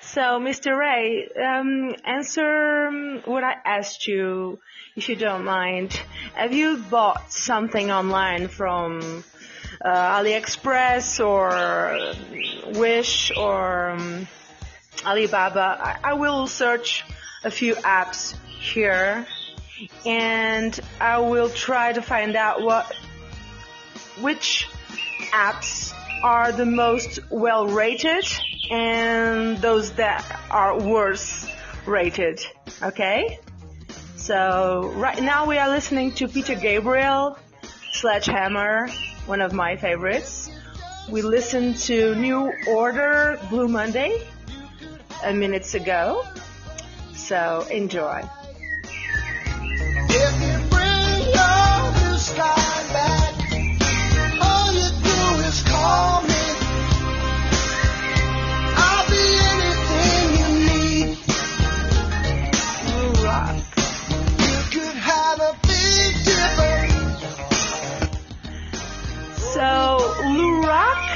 So, Mr. Ray, answer what I asked you, if you don't mind. Have you bought something online from AliExpress or Wish or Alibaba? I will search a few apps here, and I will try to find out which apps are the most well rated and those that are worse rated. Okay? So right now we are listening to Peter Gabriel, Sledgehammer, one of my favorites. We listened to New Order, Blue Monday, minutes ago. So enjoy. If you bring your blue sky back, all you do is call me. I'll be anything you need. Blue Rock. You could have a big dipper. So, Lou Rock,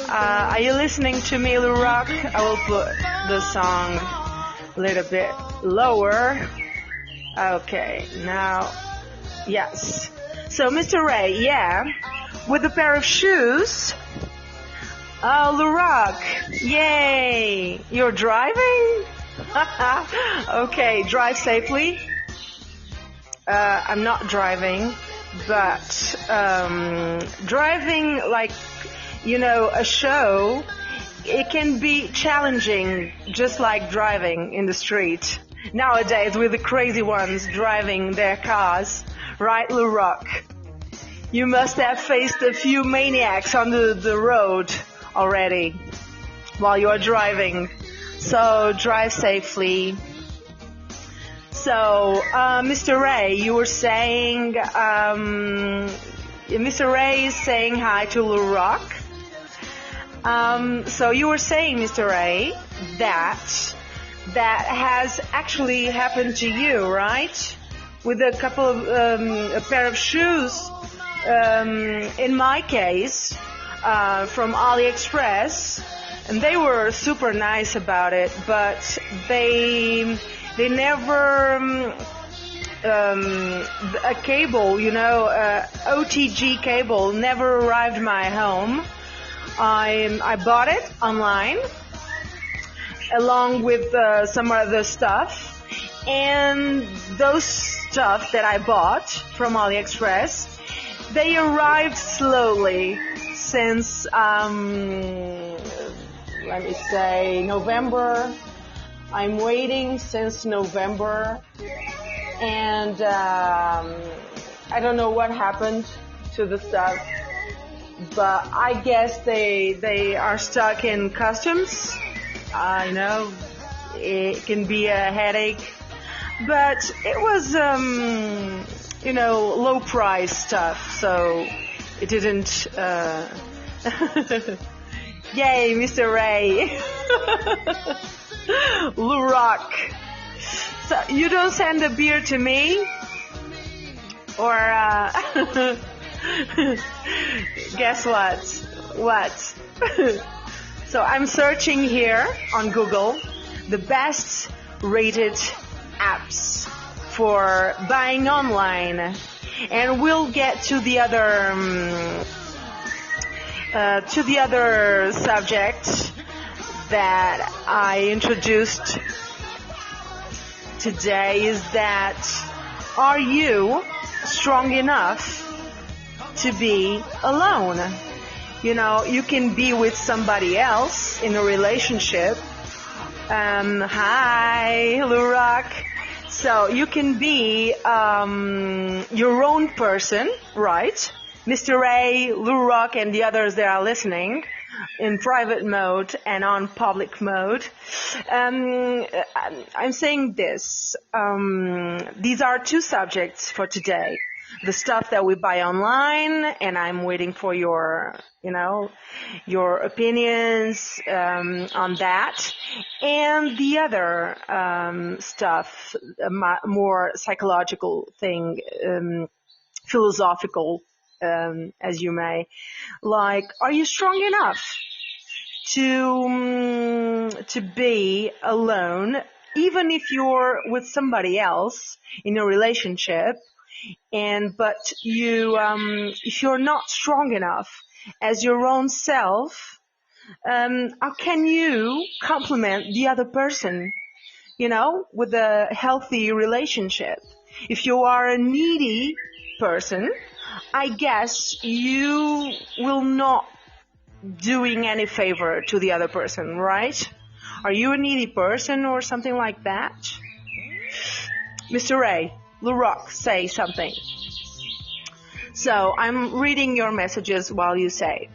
are you listening to me, Lou Rock? I will put the song a little bit lower. Okay, now, yes. So, Mr. Ray, yeah, with a pair of shoes. Oh, Lou Rock, yay! You're driving? Okay, drive safely. I'm not driving, but driving like, a show, it can be challenging, just like driving in the street. Nowadays, with the crazy ones driving their cars, right, Lou Rock? You must have faced a few maniacs on the road already while you are driving. So drive safely. So, Mr. Ray, you were saying, Mr. Ray is saying hi to Lou Rock. So you were saying, Mr. Ray, that has actually happened to you, right? With a couple of, a pair of shoes, in my case, from AliExpress, and they were super nice about it, but they never, a cable, OTG cable never arrived my home. I bought it online along with some other stuff, and those stuff that I bought from AliExpress, they arrived slowly since let me say November. I'm waiting since November, and I don't know what happened to the stuff, but I guess they are stuck in customs. I know it can be a headache, but it was low price stuff, so it didn't Yay, Mr. Ray. Lou Rock. So you don't send a beer to me? Or guess what? What? So I'm searching here on Google the best rated apps for buying online, and we'll get to the other subject that I introduced today, is that are you strong enough to be alone? You can be with somebody else in a relationship. Hi, Lou Rock. So you can be your own person, right? Mr. Ray, Lou Rock, and the others that are listening, in private mode and on public mode. I'm saying this. These are two subjects for today. the stuff that we buy online, and I'm waiting for your, your opinions on that. And the other stuff, more psychological thing, philosophical, as you may, like, are you strong enough to be alone, even if you're with somebody else in a relationship, but if you're not strong enough as your own self, how can you complement the other person, with a healthy relationship? If you are a needy person, I guess you will not doing any favor to the other person, right? Are you a needy person or something like that? Mr. Ray, Luroc, say something. So I'm reading your messages while you say.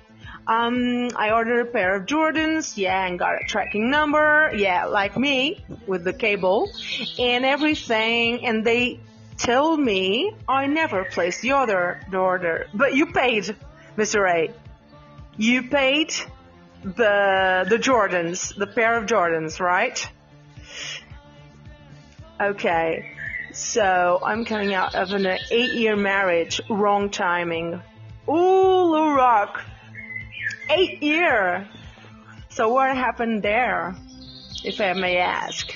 I ordered a pair of Jordans, and got a tracking number, like me, with the cable and everything, and they told me I never placed the order. But you paid, Mr. Ray. You paid the Jordans, the pair of Jordans, right? Okay, so I'm coming out of an 8-year marriage, wrong timing. Ooh, Luroc, 8 year. So what happened there, if I may ask?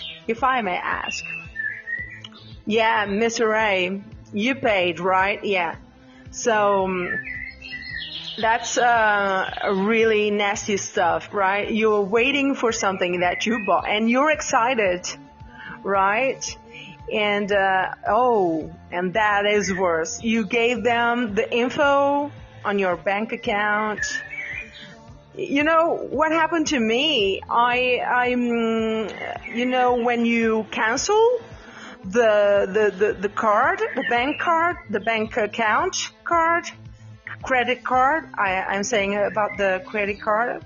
Yeah, Mr. Ray, you paid, right? Yeah. So that's really nasty stuff, right? You're waiting for something that you bought and you're excited, right? And and that is worse. You gave them the info on your bank account. You know what happened to me? I'm when you cancel the card, the bank account card, credit card. I'm saying about the credit card.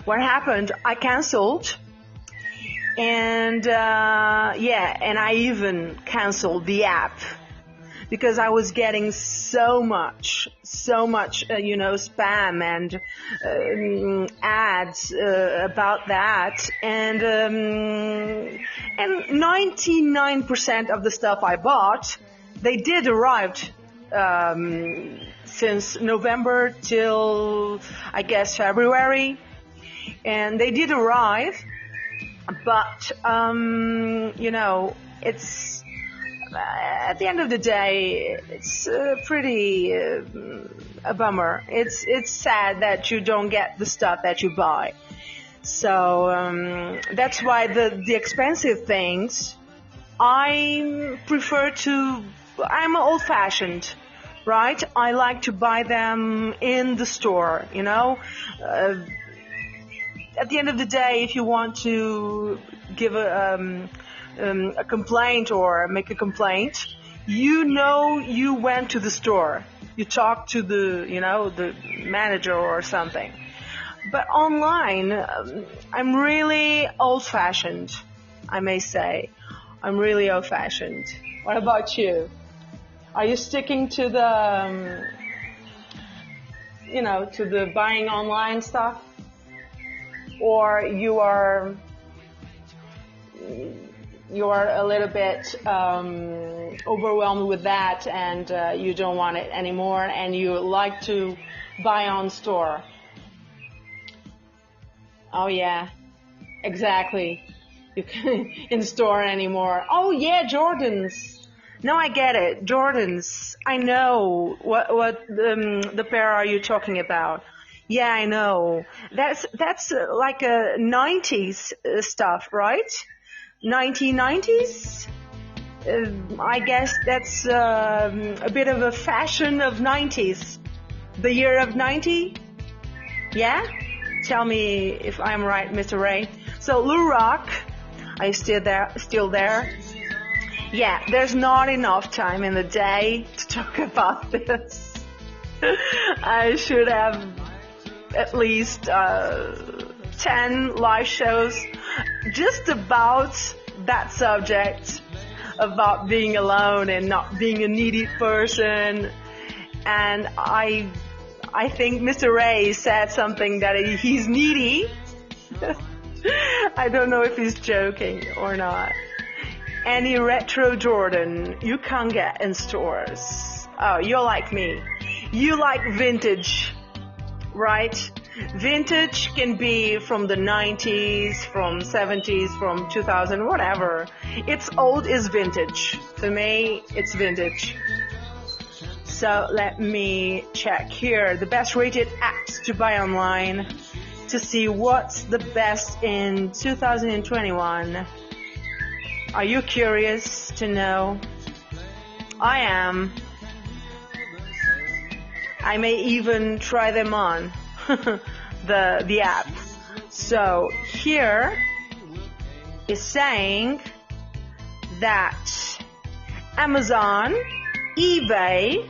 What happened? I canceled, and and I even canceled the app because I was getting so much spam and ads about that, and 99% of the stuff I bought, they did arrive since November till I guess February, and they did arrive, but it's at the end of the day, it's pretty a bummer. It's sad that you don't get the stuff that you buy. So that's why the expensive things, I prefer to. I'm old-fashioned, right? I like to buy them in the store. At the end of the day, if you want to give a complaint or make a complaint, you went to the store, you talked to the manager or something. But online, I'm really old-fashioned, I may say. I'm really old-fashioned. What about you? Are you sticking to the to the buying online stuff, or you are a little bit overwhelmed with that, and you don't want it anymore, and you like to buy on store? Oh yeah, exactly. You can in store anymore. Oh yeah, Jordans. No, I get it. Jordans. I know what the pair are you talking about? Yeah, I know. That's like a 90s stuff, right? 1990s? I guess that's a bit of a fashion of 90s. The year of 90? Yeah? Tell me if I'm right, Mr. Ray. So, Luroc, are you still there? Yeah, there's not enough time in the day to talk about this. I should have at least 10 live shows just about that subject. about being alone and not being a needy person. And I think Mr. Ray said something that he's needy. I don't know if he's joking or not. Any retro Jordan you can't get in stores. Oh, you're like me. You like vintage, right? Vintage can be from the 90s, from 70s, from 2000, whatever. It's old is vintage. For me, it's vintage. So let me check here the best rated apps to buy online to see what's the best in 2021. Are you curious to know? I am. I may even try them on the app. So here is saying that Amazon, eBay,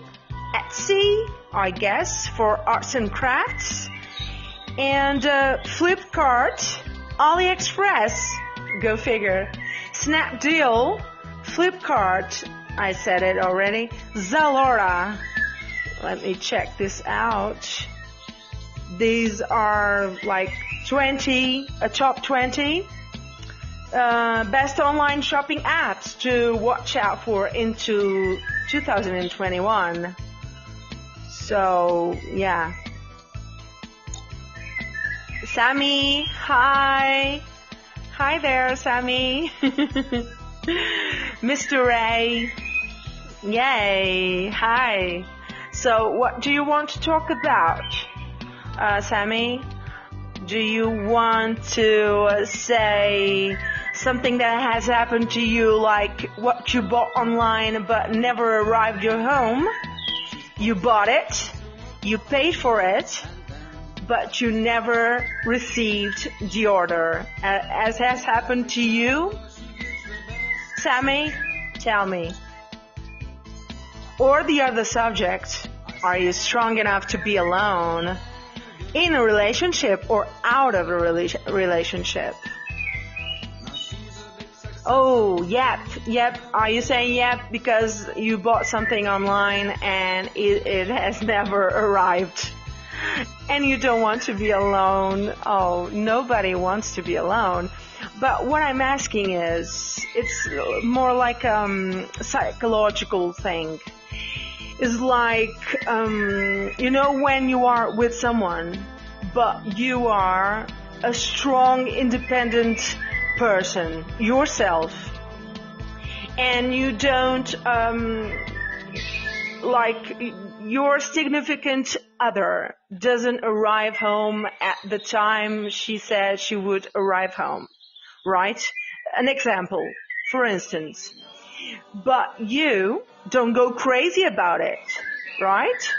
Etsy, I guess, for arts and crafts, and Flipkart, AliExpress, go figure, Snapdeal, Flipkart, I said it already, Zalora. Let me check this out. These are like 20, a top 20 best online shopping apps to watch out for into 2021. So, yeah. Sammy, hi. Hi there, Sammy. Mr. Ray. Yay, hi. So, what do you want to talk about, Sammy? Do you want to say something that has happened to you, like what you bought online but never arrived your home? You bought it, you paid for it, but you never received the order. As has happened to you? Sammy, tell me. Or the other subject, are you strong enough to be alone in a relationship or out of a relationship? Oh, yep. Are you saying yep because you bought something online and it has never arrived? And you don't want to be alone. Oh, nobody wants to be alone. But what I'm asking is, it's more like a psychological thing. It's like, when you are with someone, but you are a strong, independent person yourself, and you don't, like your significant other doesn't arrive home at the time she said she would arrive home, right? An example, for instance. But you don't go crazy about it, right?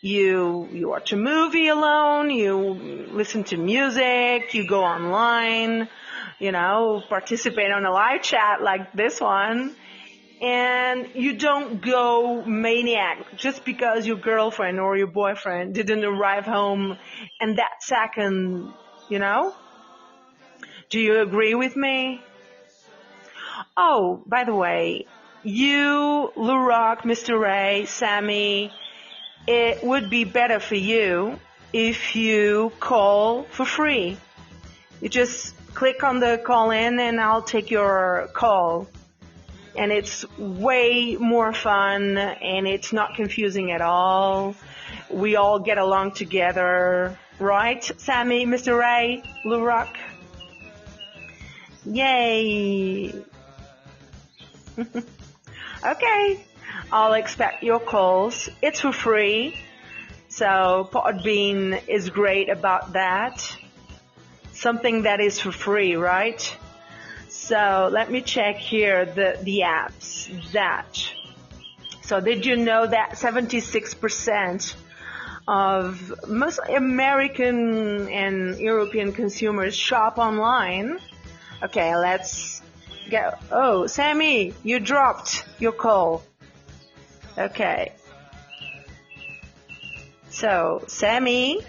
You watch a movie alone, you listen to music, you go online, participate on a live chat like this one, and you don't go maniac just because your girlfriend or your boyfriend didn't arrive home and that second, Do you agree with me? Oh, by the way, you, Lurock, Mr. Ray, Sammy, it would be better for you if you call for free. You just click on the call in and I'll take your call. And it's way more fun and it's not confusing at all. We all get along together, right? Sammy, Mr. Ray, Lurock? Yay! Okay, I'll expect your calls. It's for free, so Podbean is great about that. Something that is for free, right? So let me check here the apps that. So did you know that 76% of most American and European consumers shop online? Okay, let's go. Oh, Sammy, you dropped your call. Okay. So, Sammy?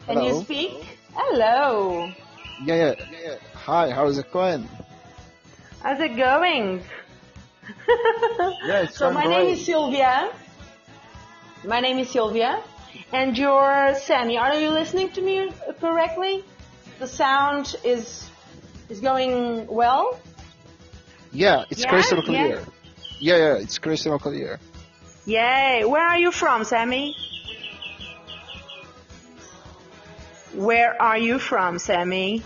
Can Hello. you speak? Hello. Yeah. Hi, how's it going? How's it going? Yeah, it's So going my name is great. Sylvia. My name is Sylvia. And you're Sammy. Are you listening to me correctly? The sound is going well? Yeah, it's Yeah? crystal Yeah. clear. Yeah, it's crystal clear. Yay. Where are you from, Sammy? Where are you from, Sammy?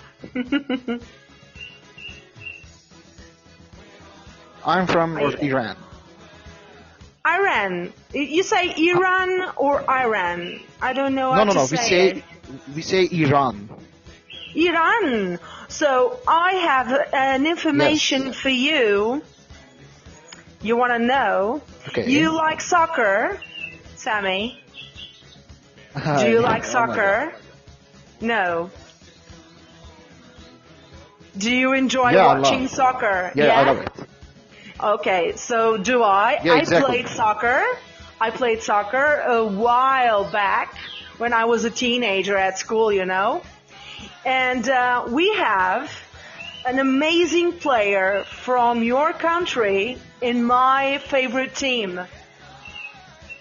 I'm from I- Iran. Iran. You say Iran or Iran? I don't know how No, to we say it. say Iran. Iran. So I have an information Yes. for you. You want to know? Okay. You like soccer, Sammy? Do you like Oh my God. soccer? No. Do you enjoy Yeah, I watching love. soccer? Yeah, I love it. Okay, so do I. Yeah, I exactly. played soccer. I played soccer a while back when I was a teenager at school, you know. And we have an amazing player from your country in my favorite team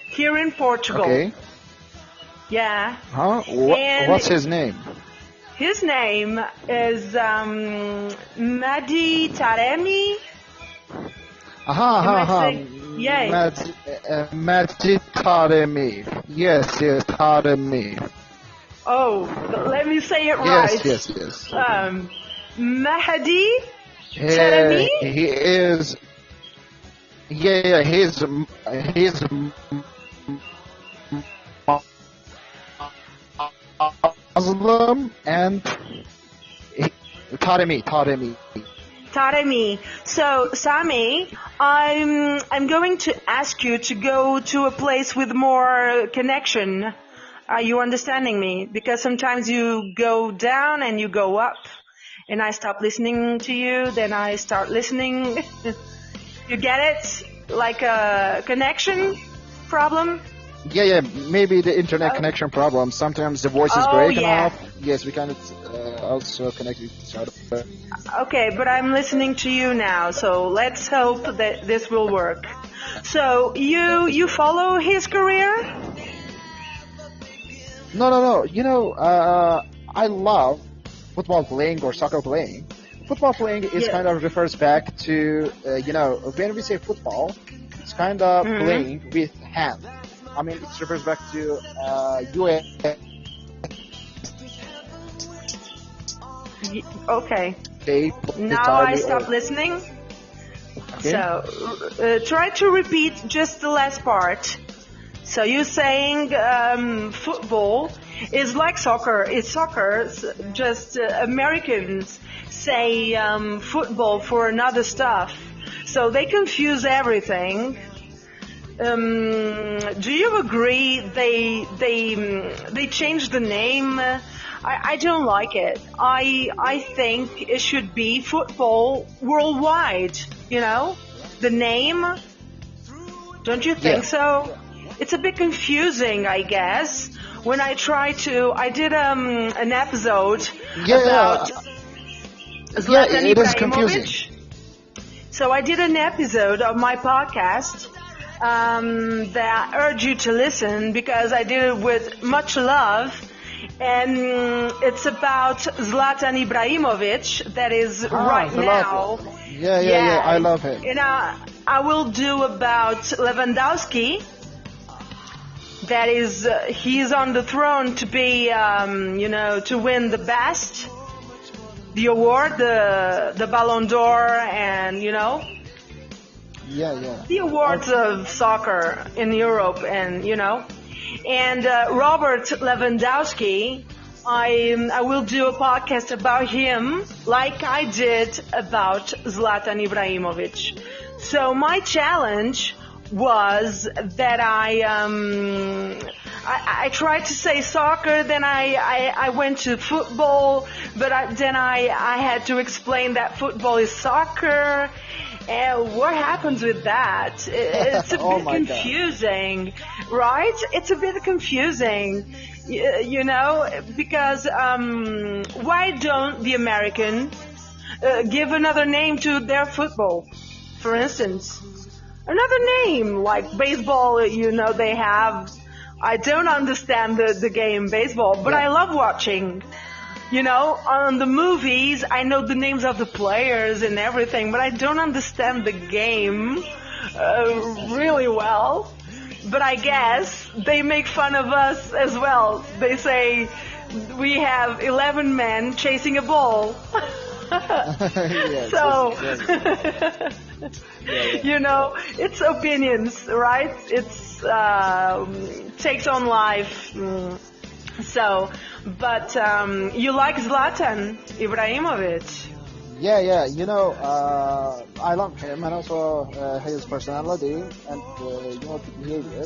here in Portugal. Okay. Yeah. Huh? And What's his name? his name is Madi Taremi. Am I saying? Yay. Majid Taremi. Yes, Taremi. Oh, let me say it right. Yes. Mahdi Taremi? He is. Yeah, he's Muslim and Taremi. Taremi. So, Sami, I'm going to ask you to go to a place with more connection. Are you understanding me? Because sometimes you go down and you go up, and I stop listening to you, then I start listening. You get it? Like a connection problem? Yeah, maybe the internet connection problem. Sometimes the voice is Oh, breaking yeah. off. Yes, we can also connect with each other. Okay, but I'm listening to you now, so let's hope that this will work. So, you follow his career? No. I love football playing or soccer playing. Football playing is Yeah. kind of refers back to, when we say football, it's kind of playing with hands. I mean, it refers back to US. Okay. They Now I stop listening. Okay. So, try to repeat just the last part. So you're saying football is like soccer. It's soccer. Just Americans say football for another stuff. So they confuse everything. Do you agree they changed the name? I don't like it. I think it should be football worldwide. You know, the name. Don't you think so? It's a bit confusing, I guess. When I did an episode about Zlatan it is Ibrahimovic. confusing. So I did an episode of my podcast that I urge you to listen because I did it with much love. And it's about Zlatan Ibrahimovic that is right now. Yeah, I love him. And I will do about Lewandowski. That is, he's on the throne to be, to win the best, the award, the Ballon d'Or, and Yeah. the awards of soccer in Europe, and and Robert Lewandowski. I will do a podcast about him, like I did about Zlatan Ibrahimovic. So my challenge was that I tried to say soccer, then I went to football, but then I had to explain that football is soccer. And what happens with that? It's a bit confusing, right? It's a bit confusing. You know, because why don't the American give another name to their football? For instance, another name like baseball. You know, they have. I don't understand the game baseball, but I love watching. You know, on the movies, I know the names of the players and everything, but I don't understand the game really well. But I guess they make fun of us as well. They say we have 11 men chasing a ball. Yes, So, yeah. you know, it's opinions, right? It's takes on life. So, but you like Zlatan Ibrahimovic? Yeah. You know, I love him and also his personality and you know the behavior.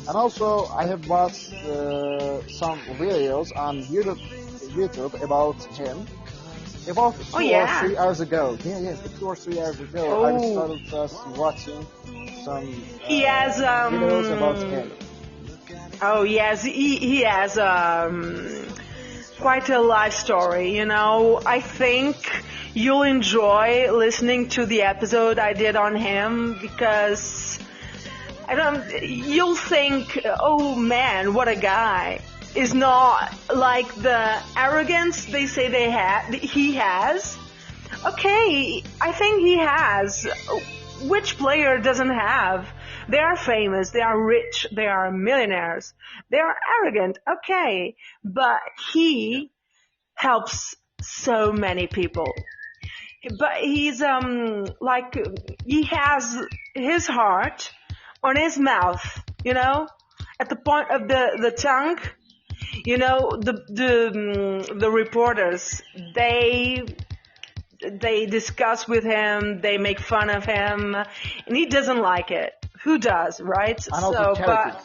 And also, I have watched some videos on YouTube about him. About two or 3 hours ago. Yeah, 2 or 3 hours ago, I started just watching some He has videos about him. Oh yes, he has quite a life story. You know, I think you'll enjoy listening to the episode I did on him because you'll think, oh man, what a guy. Is not like the arrogance they say he has. Okay, I think he has. Which player doesn't have? They are famous, they are rich, they are millionaires, they are arrogant, okay, but he helps so many people. But he's like he has his heart on his mouth, you know, at the point of the tongue. You know, the reporters, they discuss with him, they make fun of him, and he doesn't like it. Who does, right? And also charities.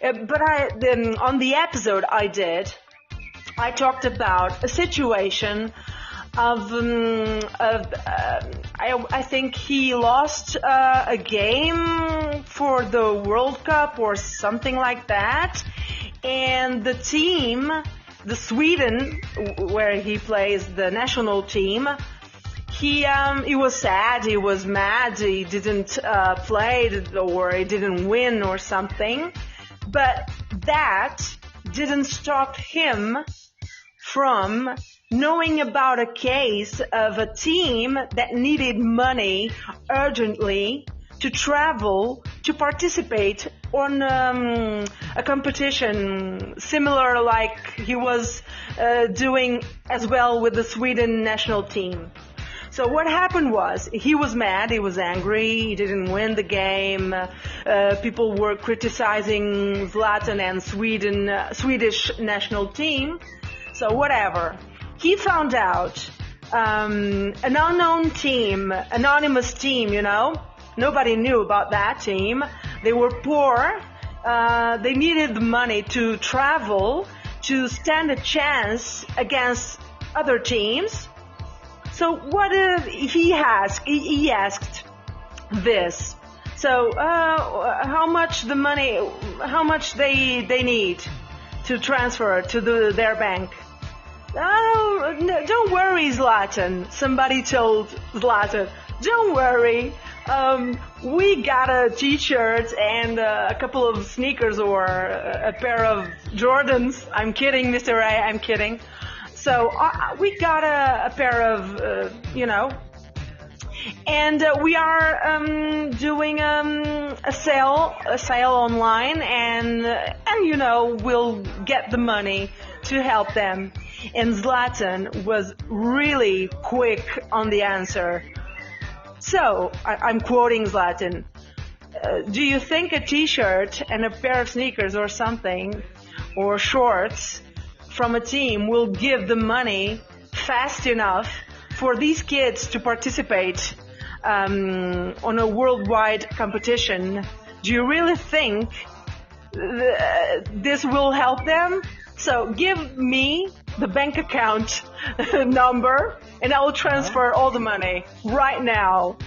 But on the episode I talked about a situation of I think he lost a game for the World Cup or something like that, and the team, the Sweden, where he plays the national team, he was sad, he was mad, he didn't play or he didn't win or something, but that didn't stop him from knowing about a case of a team that needed money urgently to travel to participate on a competition similar like he was doing as well with the Sweden national team. So what happened was he was mad, he was angry, he didn't win the game. People were criticizing Zlatan and Swedish national team. So whatever. He found out an unknown team, anonymous team, you know. Nobody knew about that team. They were poor. They needed the money to travel to stand a chance against other teams. So what if he asked? He asked this. So how much they need to transfer to their bank? Oh, no, don't worry, Zlatan. Somebody told Zlatan, don't worry. We got a t-shirt and a couple of sneakers or a pair of Jordans. I'm kidding, Mr. Ray, I'm kidding. So we got a pair of, you know, and we are doing a sale online, and you know, we'll get the money to help them. And Zlatan was really quick on the answer. So, I'm quoting Zlatan. Do you think a t-shirt and a pair of sneakers or something, or shorts from a team will give the money fast enough for these kids to participate on a worldwide competition? Do you really think this will help them? So give me the bank account number and I will transfer all the money right now.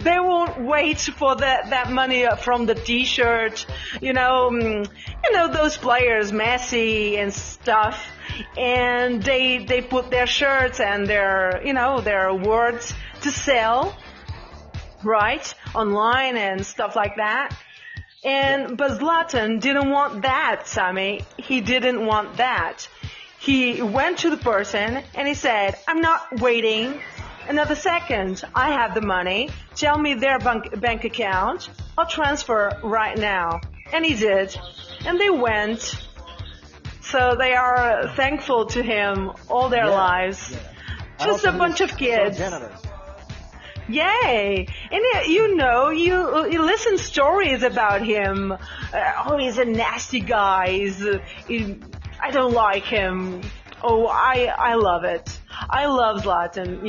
They won't wait for that money from the T-shirt. Those players, Messi and stuff, and they put their shirts and their words to sell, right, online and stuff like that. But Zlatan didn't want that, Sammy. He didn't want that. He went to the person and he said, I'm not waiting another second. I have the money. Tell me their bank account. I'll transfer right now. And he did. And they went. So they are thankful to him all their lives. Yeah. Just a bunch of kids. So generous. Yay! And you listen stories about him. He's a nasty guy. I don't like him. Oh, I love it. I love Zlatan.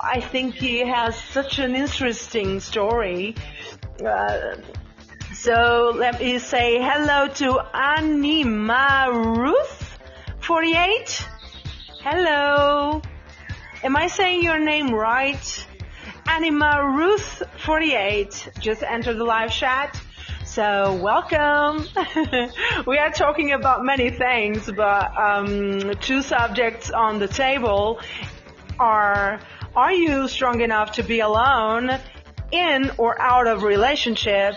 I think he has such an interesting story. So let me say hello to Anima Ruth 48. Hello. Am I saying your name right? Anima Ruth 48 just entered the live chat. So welcome. We are talking about many things, but two subjects on the table are you strong enough to be alone, in or out of relationship,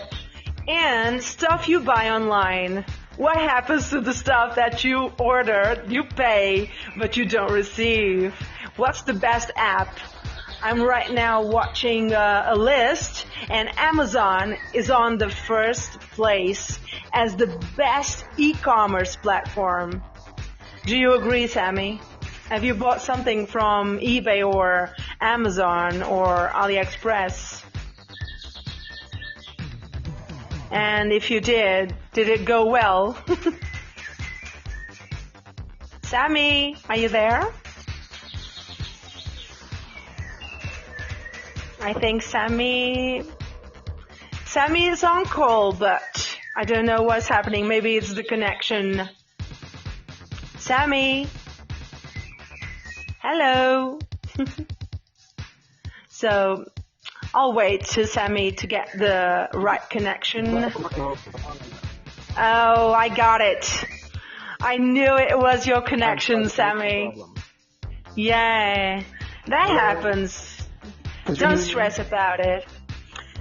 and stuff you buy online. What happens to the stuff that you order, you pay, but you don't receive? What's the best app? I'm right now watching a list, and Amazon is on the first place as the best e-commerce platform. Do you agree, Sammy? Have you bought something from eBay or Amazon or AliExpress? And if you did it go well? Sammy, are you there? I think Sammy is on call, but I don't know what's happening. Maybe it's the connection. Sammy? Hello? So, I'll wait to Sammy to get the right connection. Oh, I got it. I knew it was your connection, Sammy. Yeah, that happens. Don't stress about it.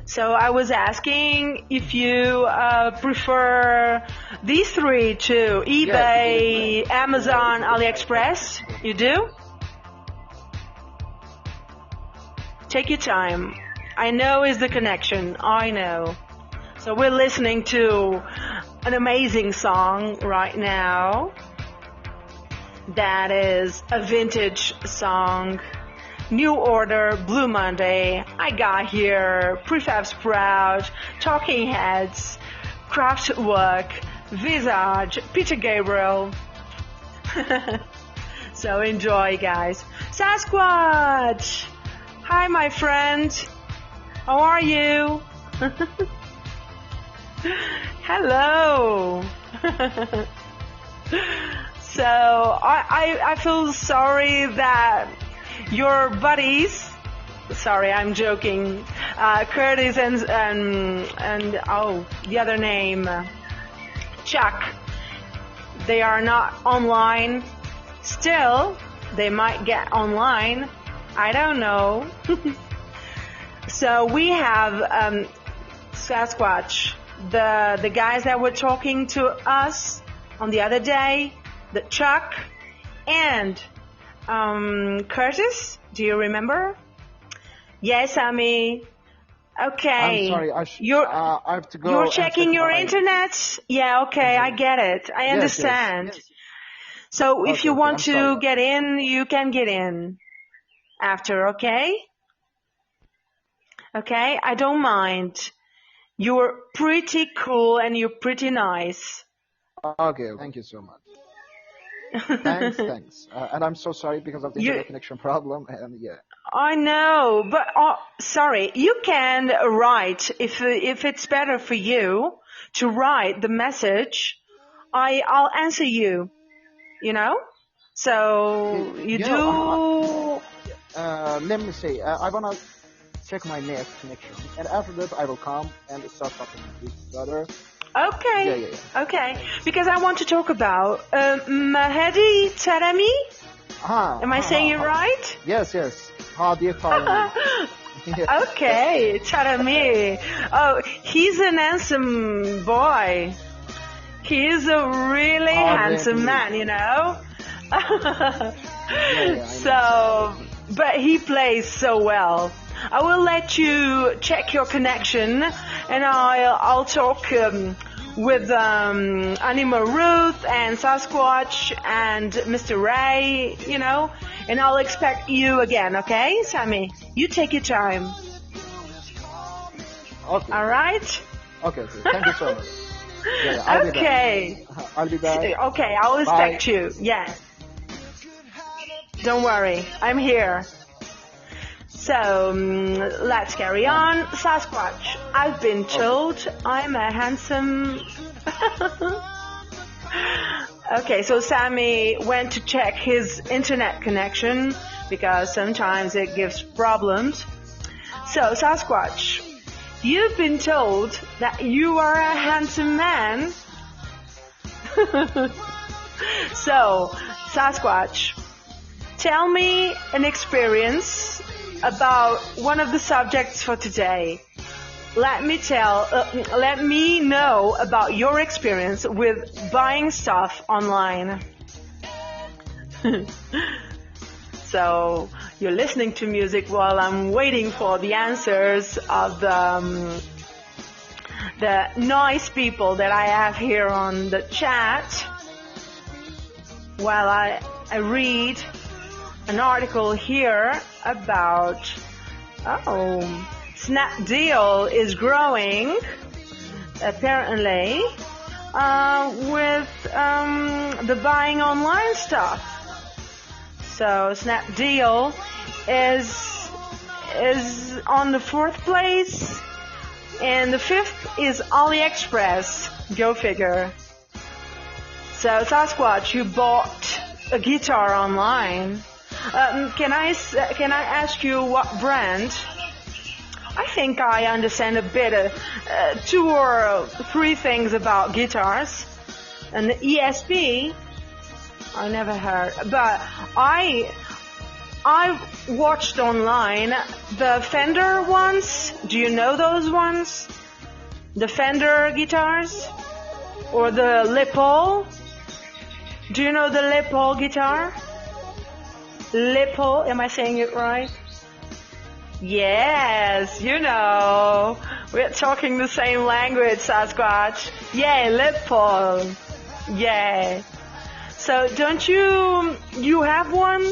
So I was asking if you prefer these three to eBay, Amazon, AliExpress. You do? Take your time. I know it's the connection. I know. So we're listening to an amazing song right now. That is a vintage song. New Order, Blue Monday, I Got Here, Prefab Sprout, Talking Heads, Kraftwerk, Visage, Peter Gabriel. So enjoy, guys. Sasquatch! Hi, my friend. How are you? Hello. So I feel sorry that your buddies, sorry, I'm joking, Curtis and the other name, Chuck, they are not online. Still, they might get online. I don't know. So we have Sasquatch, the guys that were talking to us on the other day, the Chuck and Curtis, do you remember? Yes, Amy. Okay. I'm sorry, I have to go. You're checking your internet? Yeah, okay, I get it. I understand. Yes. So if you want to get in, you can get in after, okay? Okay, I don't mind. You're pretty cool and you're pretty nice. Okay, thank you so much. Thanks. And I'm so sorry because of the internet connection problem. And yeah. I know, but sorry. You can write if it's better for you to write the message. I'll answer you. You know. So you do. Let me see. I wanna check my net connection, and after that I will come and start talking with each other. Okay. Yeah. Okay. Because I want to talk about Mahedi Taremi. Am I saying it right? Yes. Hadi Taremi. Okay, Taremi. Oh, he's an handsome boy. He is a really handsome man, you know. So, but he plays so well. I will let you check your connection, and I'll talk with Anima Ruth and Sasquatch and Mr. Ray, you know, and I'll expect you again, okay, Sammy? You take your time. Okay. All right? Okay. Thank you so much. I'll Okay. I'll be back. Okay, I'll expect you. Yeah. Don't worry, I'm here. So, let's carry on. Sasquatch, I've been told I'm a handsome... Okay, so Sammy went to check his internet connection because sometimes it gives problems. So, Sasquatch, you've been told that you are a handsome man. So, Sasquatch, tell me an experience about one of the subjects for today. Let me know about your experience with buying stuff online. So you're listening to music while I'm waiting for the answers of the nice people that I have here on the chat, while I read an article here about Snapdeal is growing apparently with the buying online stuff. So Snapdeal is on the 4th place, and the 5th is AliExpress. Go figure. So Sasquatch, you bought a guitar online. Can I ask you what brand? I think I understand a bit, 2 or 3 things about guitars. And the ESP, I never heard, but I watched online the Fender ones. Do you know those ones? The Fender guitars? Or the Les Paul? Do you know the Les Paul guitar? Les Paul, am I saying it right? Yes, you know. We're talking the same language, Sasquatch. Yeah, Les Paul. Yeah. So don't you have one?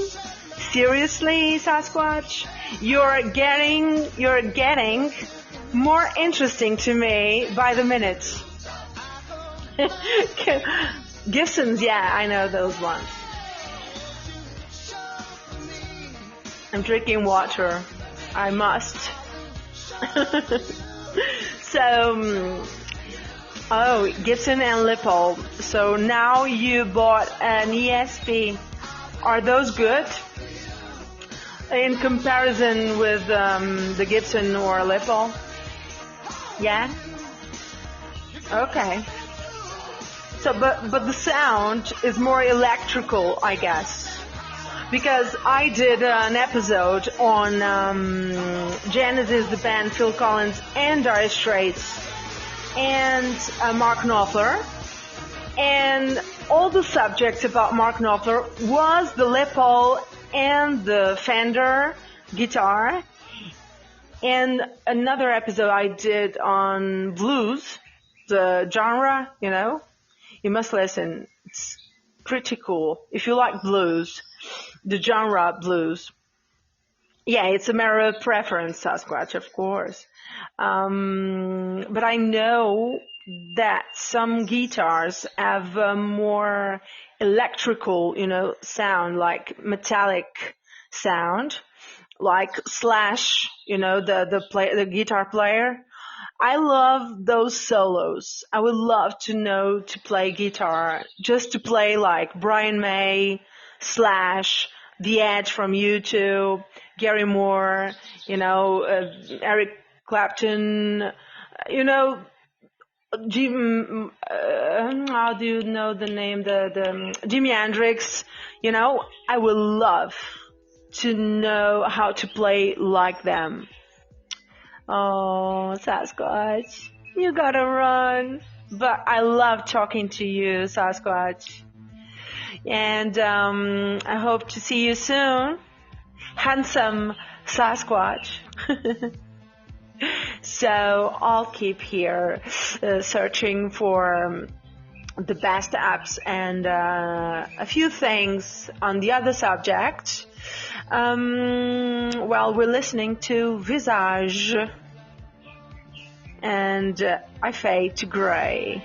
Seriously, Sasquatch? You're getting more interesting to me by the minute. Gibsons, yeah, I know those ones. I'm drinking water. I must. So, Gibson and Les Paul. So now you bought an ESP. Are those good in comparison with the Gibson or Les Paul? Yeah? Okay. So, but the sound is more electrical, I guess. Because I did an episode on Genesis, the band, Phil Collins, and Dire Straits, and Mark Knopfler. And all the subjects about Mark Knopfler was the Les Paul and the Fender guitar. And another episode I did on blues, the genre, you know. You must listen. It's pretty cool. If you like blues, the genre blues. Yeah, it's a matter of preference, Sasquatch, of course. But I know that some guitars have a more electrical, you know, sound, like metallic sound, like Slash, you know, the guitar player. I love those solos. I would love to know to play guitar, just to play like Brian May, Slash, The Edge from U2, Gary Moore, Eric Clapton, Jim, how do you know the name? The Jimi Hendrix. I would love to know how to play like them. Oh, Sasquatch, you gotta run. But I love talking to you, Sasquatch. And I hope to see you soon. Handsome Sasquatch. So I'll keep here searching for the best apps and a few things on the other subject. We're listening to Visage and I Fade to Grey.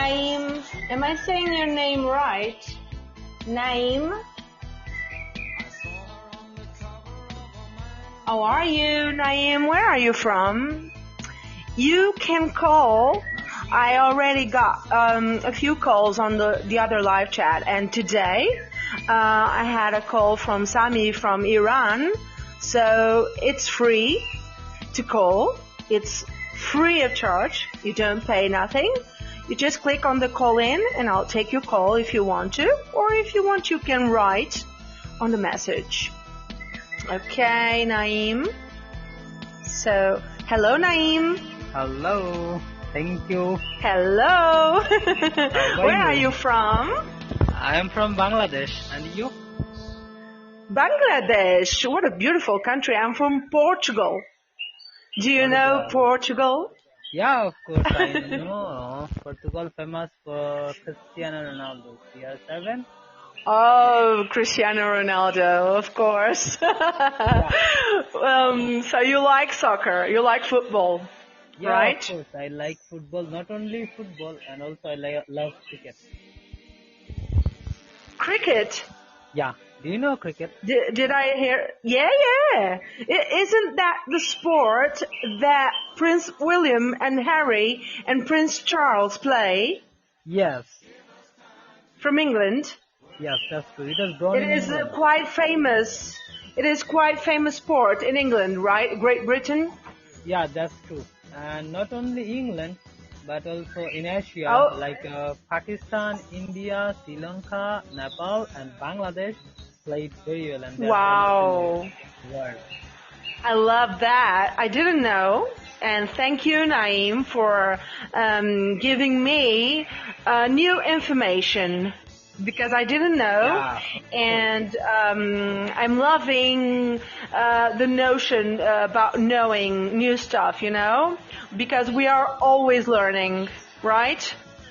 Naim. Am I saying your name right? Naim? How are you, Naim? Where are you from? You can call. I already got a few calls on the other live chat, and today I had a call from Sami from Iran. So it's free to call. It's free of charge. You don't pay nothing. You just click on the call in and I'll take your call if you want to. Or if you want, you can write on the message. Okay, Naim. So, hello, Naim. Hello. Thank you. Hello. Where are you? you from? I am from Bangladesh. And you? Bangladesh. What a beautiful country. I'm from Portugal. Do you know Portugal? Yeah, of course I know. Portugal famous for Cristiano Ronaldo. CR7? Oh, Cristiano Ronaldo, of course. Yeah. So you like soccer, you like football, Yeah, right? of course. I like football. Not only football, and also I love cricket. Cricket. Yeah. Do you know cricket? Did I hear? Yeah, yeah. Isn't that the sport that Prince William and Harry and Prince Charles play Yes. from England? Yes, that's true. It was born It in is England. quite famous. It is quite famous sport in England, right? Great Britain. Yeah, that's true. And not only England, but also in Asia, Oh. like Pakistan, India, Sri Lanka, Nepal, and Bangladesh played very well, and they're Wow. famous in the world. I love that. I didn't know. And thank you, Naim, for giving me new information because I didn't know. Yeah. And I'm loving the notion about knowing new stuff, you know, because we are always learning, right?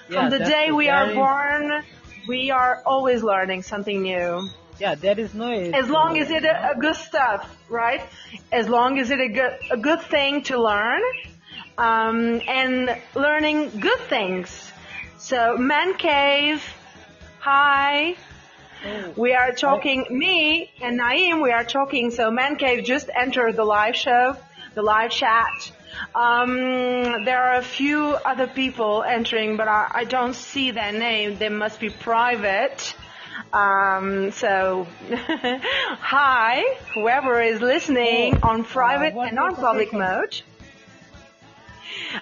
Yeah, From the that's day we are very- born, we are always learning something new. Yeah, there is no age. As long as it's a good stuff, right? As long as it's a good thing to learn, and learning good things. So, Man Cave, hi. We are talking, me and Naim, we are talking. So, Man Cave just entered the live show, the live chat. There are a few other people entering, but I don't see their name. They must be private. So, hi, whoever is listening on private what's and your on public profession? mode.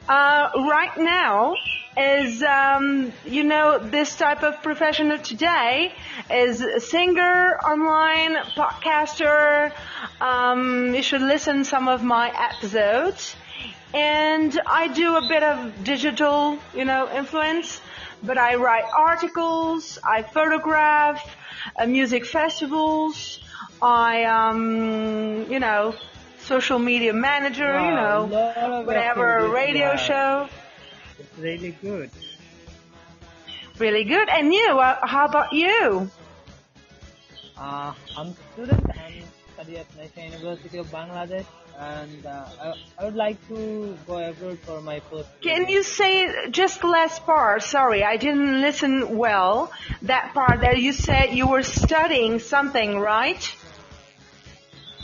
Right now is, this type of professional today is a singer, online, podcaster. You should listen some of my episodes. And I do a bit of digital, influence. But I write articles, I photograph, music festivals, I, social media manager, Wow, lot of whatever, activities, radio yeah. show. It's really good. Really good. And you, how about you? I'm a student and study at National University of Bangladesh, and I would like to go abroad for my post. Can you say just the last part? Sorry, I didn't listen well. That part that you said you were studying something, right?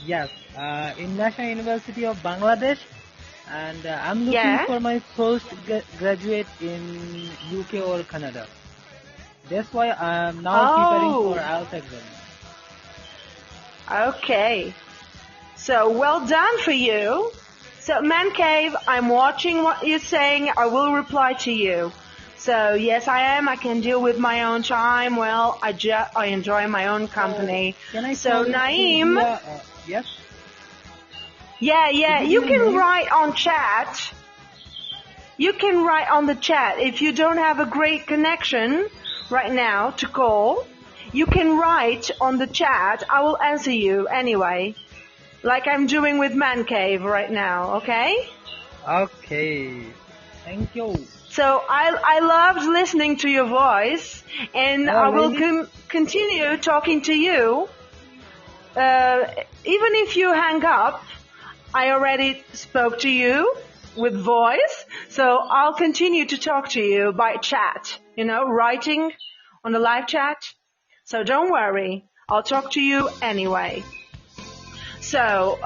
Yes, in National University of Bangladesh, and I'm looking Yeah. for my postgraduate in UK or Canada. That's why I'm now preparing Oh. for IELTS exam. Okay. So well done for you. So Man Cave, I'm watching what you're saying. I will reply to you. So yes, I am. I can deal with my own time. Well, I enjoy my own company. Can I So call you Naim, Sílvia? Yes. yeah, Did you you can hear me? write on chat. You can write on the chat. If you don't have a great connection right now to call, you can write on the chat. I will answer you anyway. Like I'm doing with Man Cave right now, okay? Okay. Thank you. So I loved listening to your voice, and Oh, I will really? continue talking to you. Even if you hang up, I already spoke to you, with voice. So I'll continue to talk to you by chat, writing on the live chat. So don't worry, I'll talk to you anyway. So,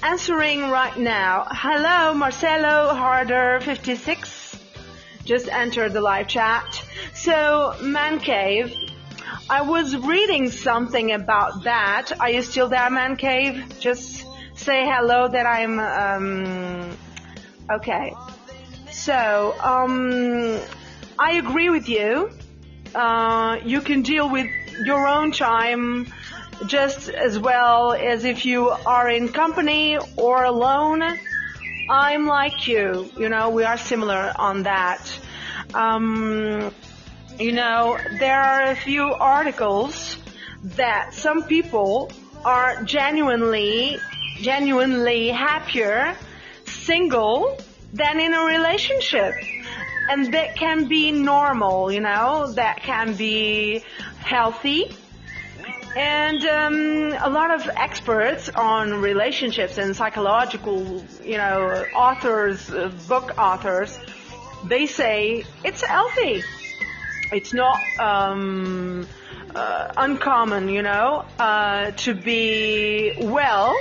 answering right now. Hello, Marcelo Harder 56. Just entered the live chat. So, Man Cave. I was reading something about that. Are you still there, Man Cave? Just say hello that I'm, okay. So, I agree with you. You can deal with your own time just as well as if you are in company or alone. I'm like you, we are similar on that. There are a few articles that some people are genuinely happier single than in a relationship. And that can be normal, that can be healthy. And a lot of experts on relationships and psychological, authors, book authors, they say it's healthy. It's not uncommon, to be well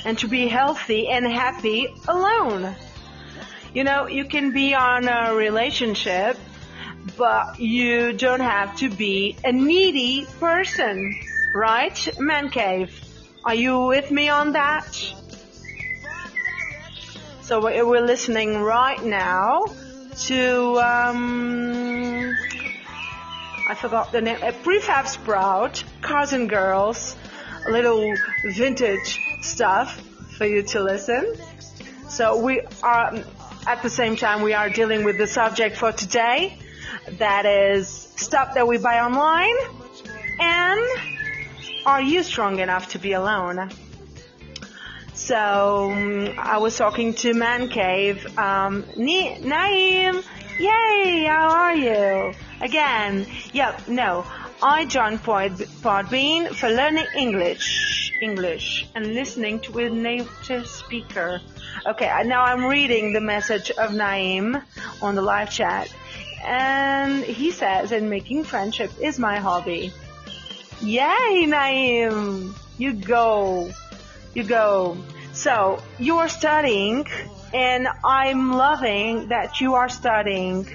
and to be healthy and happy alone. You can be on a relationship, but you don't have to be a needy person. Right, Man Cave? Are you with me on that? So we're listening right now to, I forgot the name, Prefab Sprout, Cars and Girls, a little vintage stuff for you to listen. So we are, at the same time, we are dealing with the subject for today, that is stuff that we buy online, and are you strong enough to be alone? So, I was talking to Man Cave. Naeem, yay, how are you? Again, I joined Podbean for learning English, and listening to a native speaker. Okay, now I'm reading the message of Naeem on the live chat. And he says, and making friendship is my hobby. Yay, Naeem! You go. So, you are studying, and I'm loving that you are studying.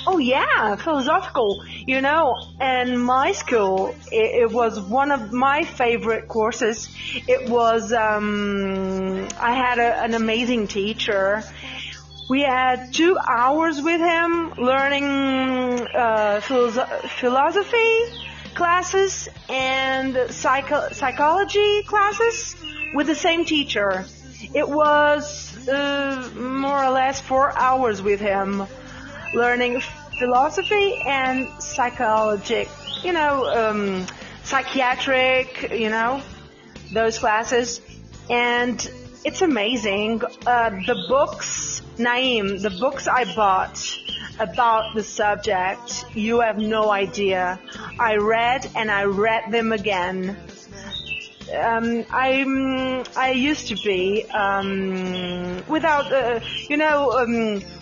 Oh yeah, philosophical. In my school, it was one of my favorite courses. It was, I had an amazing teacher. We had 2 hours with him learning philosophy classes and psychology classes with the same teacher. It was more or less 4 hours with him learning philosophy and psychology, psychiatric, those classes. And it's amazing. The books, Naeem, the books I bought about the subject, you have no idea. I read and I read them again. I used to be without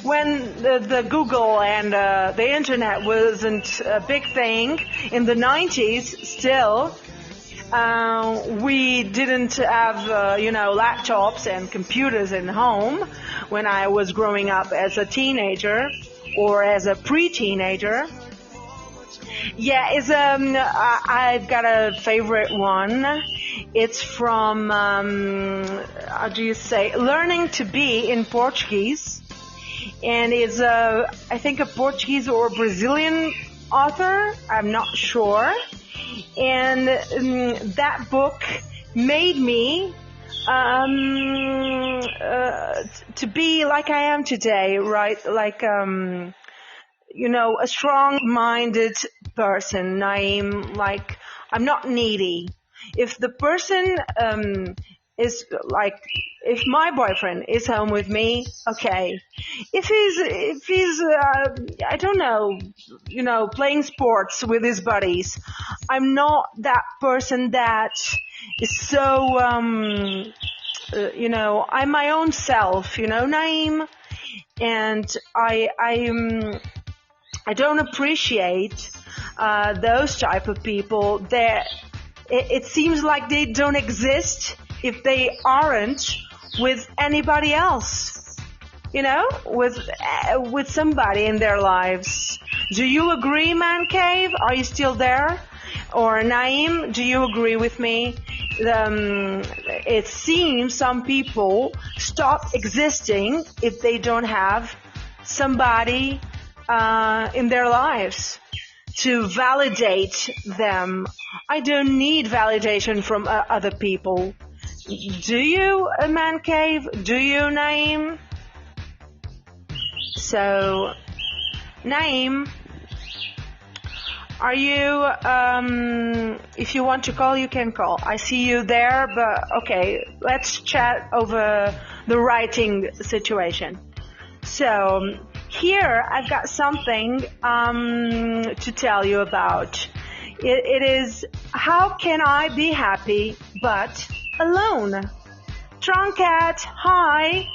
when the Google and the internet wasn't a big thing in the 90s. Still, we didn't have laptops and computers in home when I was growing up as a teenager or as a pre-teenager. Yeah, I've got a favorite one. It's from, how do you say, Learning to Be in Portuguese. And it's, I think, a Portuguese or Brazilian author. I'm not sure. And that book made me to be like I am today, right? Like, a strong-minded person, Naeem. Like, I'm not needy. If the person is like, if my boyfriend is home with me, okay. If he's I don't know, playing sports with his buddies, I'm not that person that is so I'm my own self, Naeem, and I don't appreciate those type of people. It seems like they don't exist if they aren't with anybody else, with somebody in their lives. Do you agree, Man Cave? Are you still there? Or Naeem, do you agree with me? It seems some people stop existing if they don't have somebody in their lives to validate them. I don't need validation from other people. Do you, Man Cave? Do you, Naeem? So, Naeem, are you, if you want to call, you can call. I see you there, but okay, let's chat over the writing situation. So, here I've got something to tell you about. It is, how can I be happy but alone? Troncat, hi!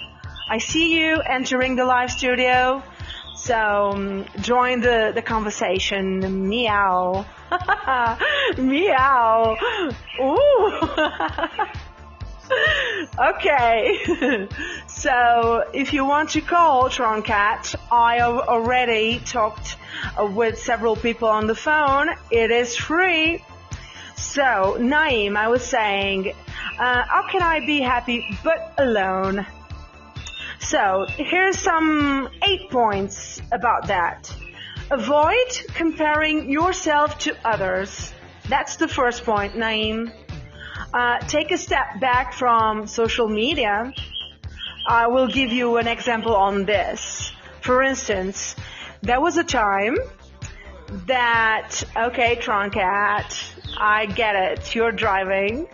I see you entering the live studio. So, join the conversation. Meow. Meow. Ooh. Okay. So, if you want to call Troncat, I already talked with several people on the phone. It is free. So, Naeem, I was saying, how can I be happy but alone? So, here's some 8 points about that. Avoid comparing yourself to others. That's the first point, Naeem. Take a step back from social media. I will give you an example on this. For instance, there was a time that, okay, Troncat, I get it, you're driving.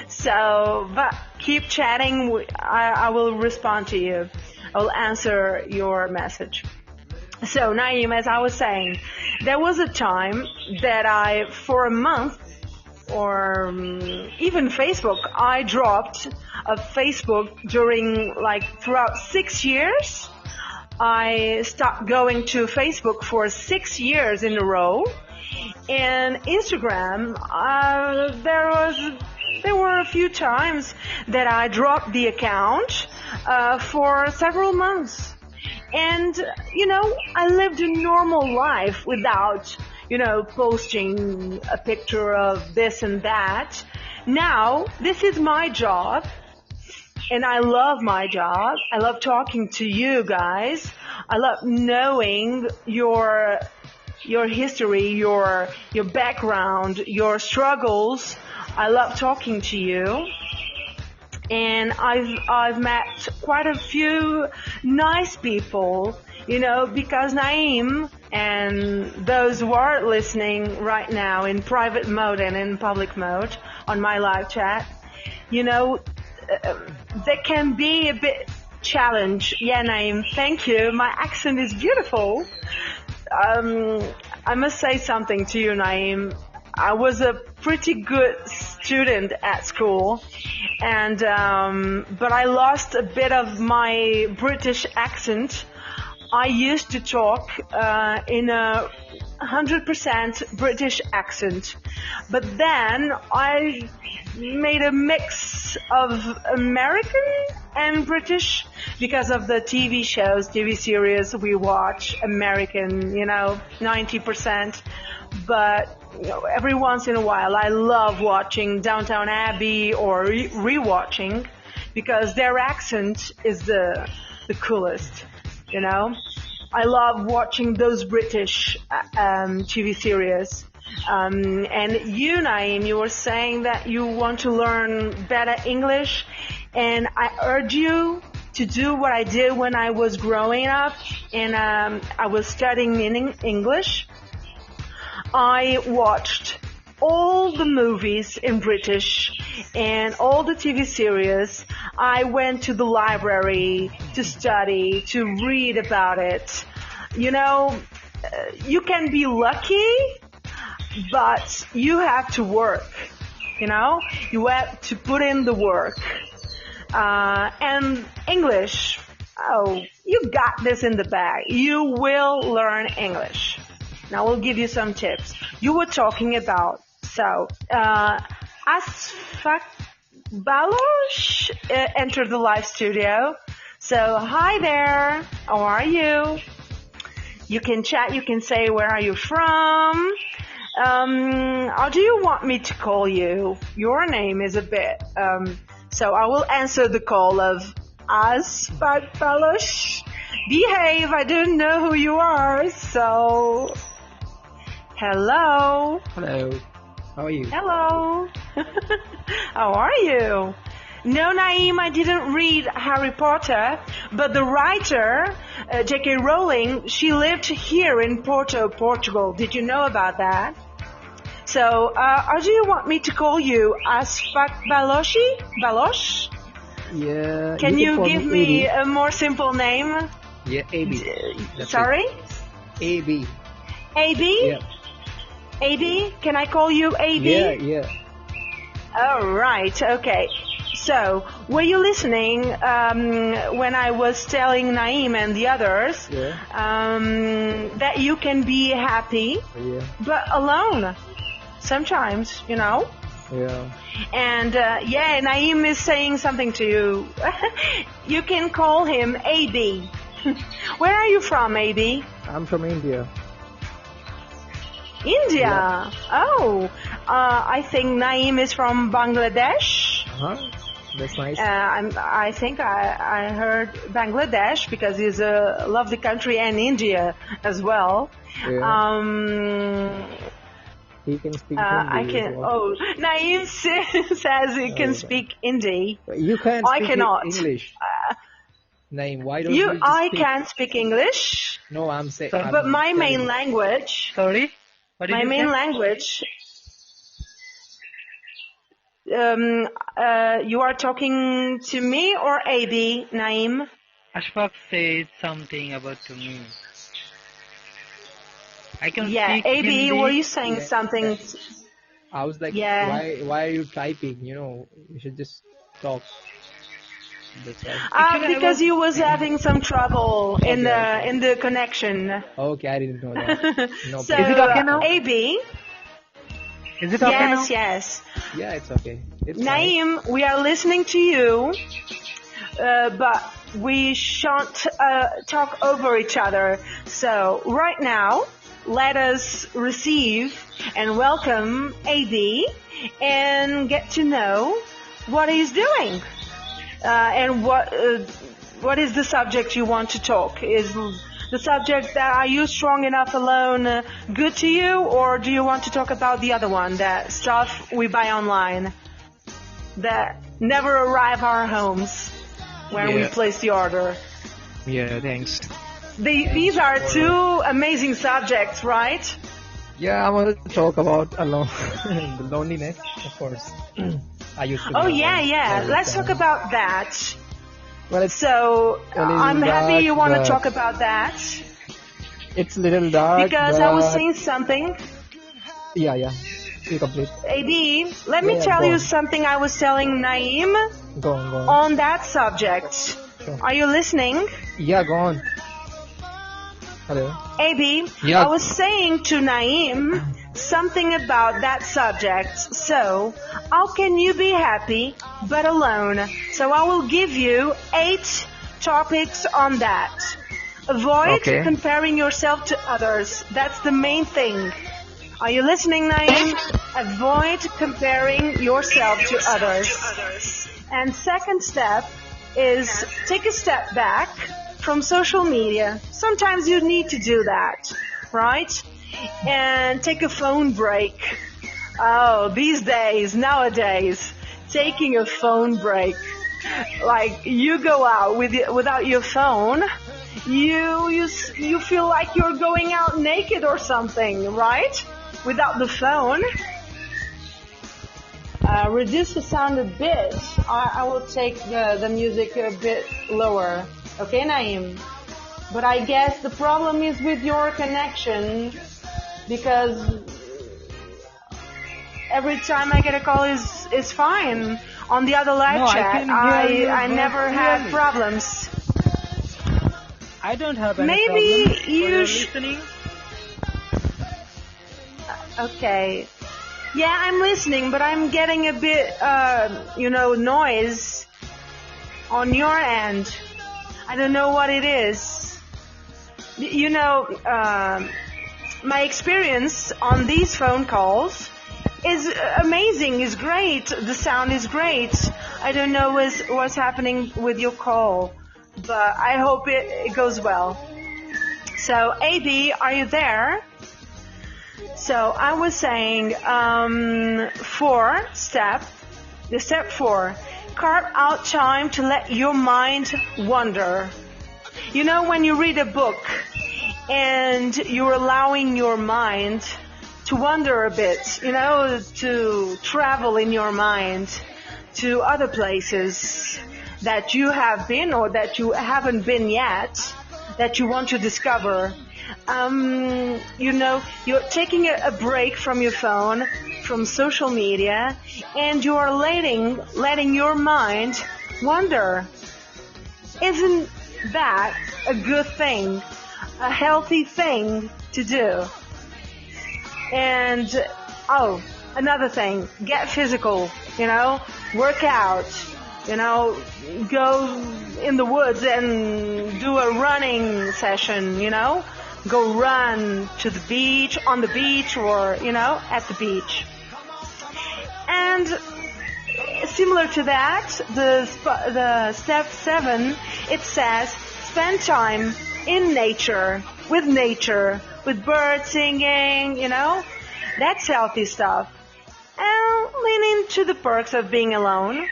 So, but keep chatting, I will respond to you. I will answer your message. So, Naeem, as I was saying, there was a time that for a month, or even Facebook, I dropped a Facebook throughout 6 years. I stopped going to Facebook for 6 years in a row. And Instagram, there were a few times that I dropped the account for several months. And, I lived a normal life without, posting a picture of this and that. Now, this is my job. And I love my job. I love talking to you guys. I love knowing your history, your background, your struggles. I love talking to you. And I've met quite a few nice people, because Naeem and those who are listening right now in private mode and in public mode on my live chat, they can be a bit challenged. Yeah, Naeem, thank you. My accent is beautiful. I must say something to you, Naeem. I was a pretty good student at school, and but I lost a bit of my British accent. I used to talk in a 100% British accent, but then I made a mix of American and British because of the TV shows, TV series we watch, American, 90%. But every once in a while, I love watching Downton Abbey or rewatching because their accent is the coolest, I love watching those British TV series. And you, Naeem, you were saying that you want to learn better English, and I urge you to do what I did when I was growing up and I was studying in English. I watched all the movies in British and all the TV series. I went to the library to study, to read about it. You can be lucky, but you have to work. You have to put in the work. and English. Oh, you got this in the bag. You will learn English. Now we'll give you some tips. You were talking about, Asfak Balosh entered the live studio. So, hi there. How are you? You can chat. You can say, where are you from? How do you want me to call you? Your name is a bit, so I will answer the call of Asfak Balosh. Behave. I don't know who you are. So, hello. Hello. How are you? Hello. How are you? No, Naeem, I didn't read Harry Potter, but the writer, J.K. Rowling, she lived here in Porto, Portugal. Did you know about that? So, how do you want me to call you? Asfak Baloshi? Balosh? Yeah. Can you call give me AB. a more simple name? Yeah, AB. That's Sorry? it. AB. AB? Yeah. AB? Can I call you AB? Yeah. Oh, right. Okay. So, were you listening when I was telling Naeem and the others that you can be happy, but alone sometimes, you know? Yeah. And Naeem is saying something to you. You can call him AB. Where are you from, AB? I'm from India. India. Yeah. Oh, I think Naeem is from Bangladesh. That's nice. I think I heard Bangladesh because it's a lovely country, and India as well. Yeah. He can speak Hindi. I can. as well. Oh, Naeem says he can speak Hindi. You can't I speak cannot. English. Naeem, why don't you just I speak? can speak English, No, I'm saying. but my main language. Sorry? What did My you main say? language. You are talking to me or AB, Naeem? Ashfaq said something about to me. I can Yeah, speak AB, Hindi. were you saying something? I was like, Yeah. why are you typing? You should just talk. That's why. Because you was having some trouble in Okay. the connection. Okay, I didn't know that. No So, Is it okay now? AB, Is it okay now? yes. Yeah, it's okay. It's fine. Naeem, we are listening to you, but we shan't talk over each other. So, right now, let us receive and welcome AB and get to know what he's doing and what is the subject you want to talk. Is the subject that are you strong enough alone good to you, or do you want to talk about the other one, that stuff we buy online that never arrive our homes when we Yeah. place the order? Yeah, thanks. These are two amazing subjects, right? Yeah, I want to talk about the loneliness, of course. I used to. Oh be yeah, alone yeah. all the Let's talk time. about that. Well, it's So I'm happy dark, you want to but talk about that it's little dark. because I was but- saying something. Yeah. You complete. AB, let me Yeah, tell go you on. something I was telling Naeem Go on. on that subject. Sure. Are you listening? Yeah, go on. Hello. AB, Yeah. I was saying to Naeem something about that subject. So, how can you be happy but alone? So I will give you 8 topics on that. Avoid Okay. comparing yourself to others. That's the main thing. Are you listening, Naeem? Avoid comparing yourself to others. And second step is take a step back from social media. Sometimes you need to do that, right? And take a phone break. Oh, these days, nowadays, taking a phone break. Like, you go out without your phone, you feel like you're going out naked or something, right? Without the phone. Reduce the sound a bit. I will take the music a bit lower. Okay, Naeem? But I guess the problem is with your connection, because every time I get a call is fine. On the other live No, I chat, can hear you I very never had clearly. problems. I don't have any Maybe problem for you your sh- listening. Okay. Yeah, I'm listening, but I'm getting a bit, noise on your end. I don't know what it is. You know, my experience on these phone calls is amazing, is great. The sound is great. I don't know what's happening with your call, but I hope it goes well. So, AB, are you there? So I was saying, the step 4, carve out time to let your mind wander. You know, when you read a book and you're allowing your mind to wander a bit, to travel in your mind to other places that you have been or that you haven't been yet, that you want to discover. You're taking a break from your phone, from social media, and you are letting your mind wander. Isn't that a good thing, a healthy thing to do? And, another thing, get physical, work out, go in the woods and do a running session, go run to the beach, on the beach, or, at the beach. And similar to that, the step 7, it says, spend time in nature, with birds singing, that's healthy stuff. And lean into the perks of being alone.